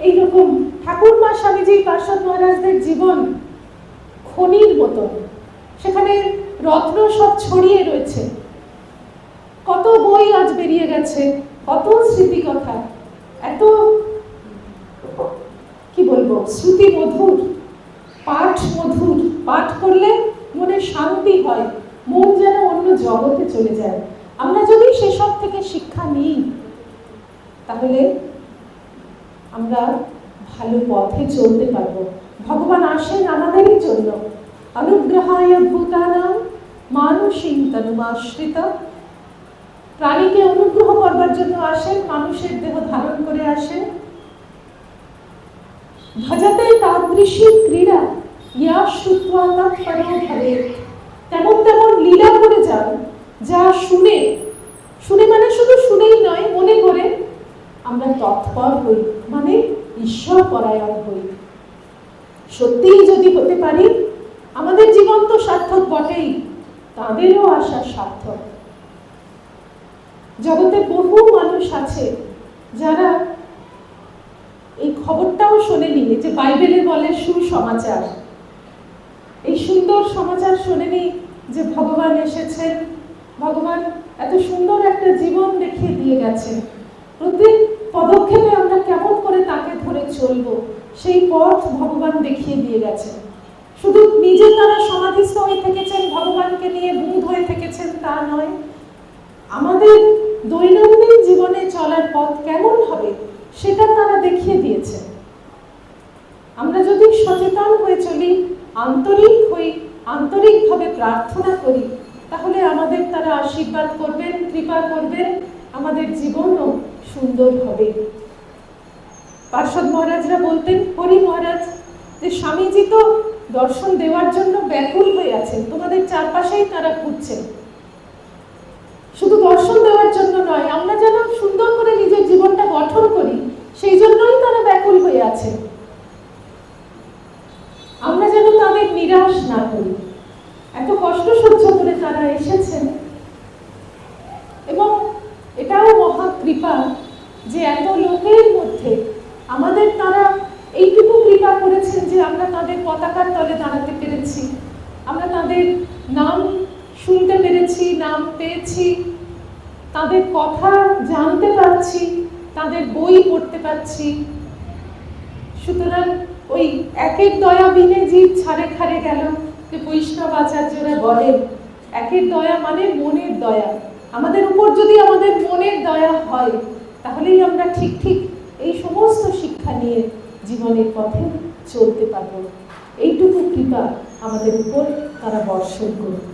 এইরকম ঠাকুর মা স্বামীজি পার্শ্বদ মহারাজদের জীবন খনির মতন, সেখানে রত্ন সব ছড়িয়ে রয়েছে। কত বই আজ বেরিয়ে গেছে, কত স্মৃতি কথা, এত কি বলবো শ্রুতি মধুর, পাঠ মধুর, পাঠ করলে মনে শান্তি হয়, মন যেন অন্য জগতে চলে যায়। আমরা যদি সেসব থেকে শিক্ষা নিই, তাহলে আমরা ভালো পথে চলতে পারবো। ভগবান আসেন আমাদেরই জন্য, অনুগ্রহায় ভূতানাং মানসীং তনুমাশ্রিতা। প্রাণীকে অনুগ্রহ করবার জন্য আসেন, মানুষের দেহ ধারণ করে আসেন। ভজতে তাদৃশী ক্রীড়া ইয়া শ্রুত্বা তৎপরো ভবেৎ। তেমন তেমন লীলা করে যান, যা শুনে শুনে মানে শুধু শুনেই নয়, মনে করে আমরা তৎপর হই, মানে ঈশ্বর পরায়ণ হই। সত্যিই যদি হতে পারি, আমাদের জীবন তো সার্থক বটেই, তাদেরও আশা সার্থক। জগতে বহু মানুষ আছে যারা এই খবরটাও শোনেনি যে বাইবেলে বলে সুসমাচার। এই সুন্দর সমাচার শোনেনি যে ভগবান এসেছেন, ভগবান এত সুন্দর একটা জীবন দেখিয়ে দিয়ে গেছেন। প্রত্যেক পদক্ষেপে আমরা কেমন করে তাকে ধরে চলবো সেই পথ ভগবান দেখিয়ে দিয়ে গেছেন। শুধু নিজে তারা সমাধিস্থ হয়ে থেকেছেন, ভগবানকে নিয়ে বুঁদ হয়ে থেকেছেন তা নয়, আমাদের দৈনন্দিন জীবনে চলার পথ কেমন হবে সেটা তারা দেখিয়ে দিয়েছেন। আমরা যদি সচেতন হয়ে চলি, আন্তরিকভাবে প্রার্থনা করি, তাহলে আমাদের তারা আশীর্বাদ করবেন, কৃপা করবেন, আমাদের জীবনও সুন্দর হবে। পার্ষদ মহারাজরা বলতেন, হরি মহারাজ, যে স্বামীজি তো দর্শন দেওয়ার জন্য ব্যাকুল হয়ে আছেন, তোমাদের চারপাশেই তারা ঘুরছেন। শুধু দর্শন দেওয়ার জন্য নয়, আমরা যেন সুন্দর করে নিজের জীবনটা গঠন করি সেই জন্যই তারা ব্যাকুল হয়ে আছেন। আমরা যেন তাদের নিরাশ না করি। এত কষ্ট সহ্য করে তারা এসেছেন, এবং এটাও মহা কৃপা যে এত লোকের মধ্যে আমাদের তারা এইটুকু কৃপা করেছেন যে আমরা তাদের পতাকার তলে দাঁড়াতে পেরেছি, আমরা তাদের নাম শুনতে পেরেছি, নাম পেয়েছি, তাদের কথা জানতে পারছি, তাদের বই পড়তে পারছি। সুতরাং ওই একের দয়া বিনে জীব ছাড়ে খারে গেল, যে বৈষ্ণব আচার্যরা বলেন, একের দয়া মানে মনের দয়া। আমাদের উপর যদি আমাদের মনের দয়া হয়, তাহলেই আমরা ঠিক এই সমস্ত শিক্ষা নিয়ে জীবনের পথে চলতে পারব। এইটুকু কৃপা আমাদের উপর তারা বর্ষণ করুন।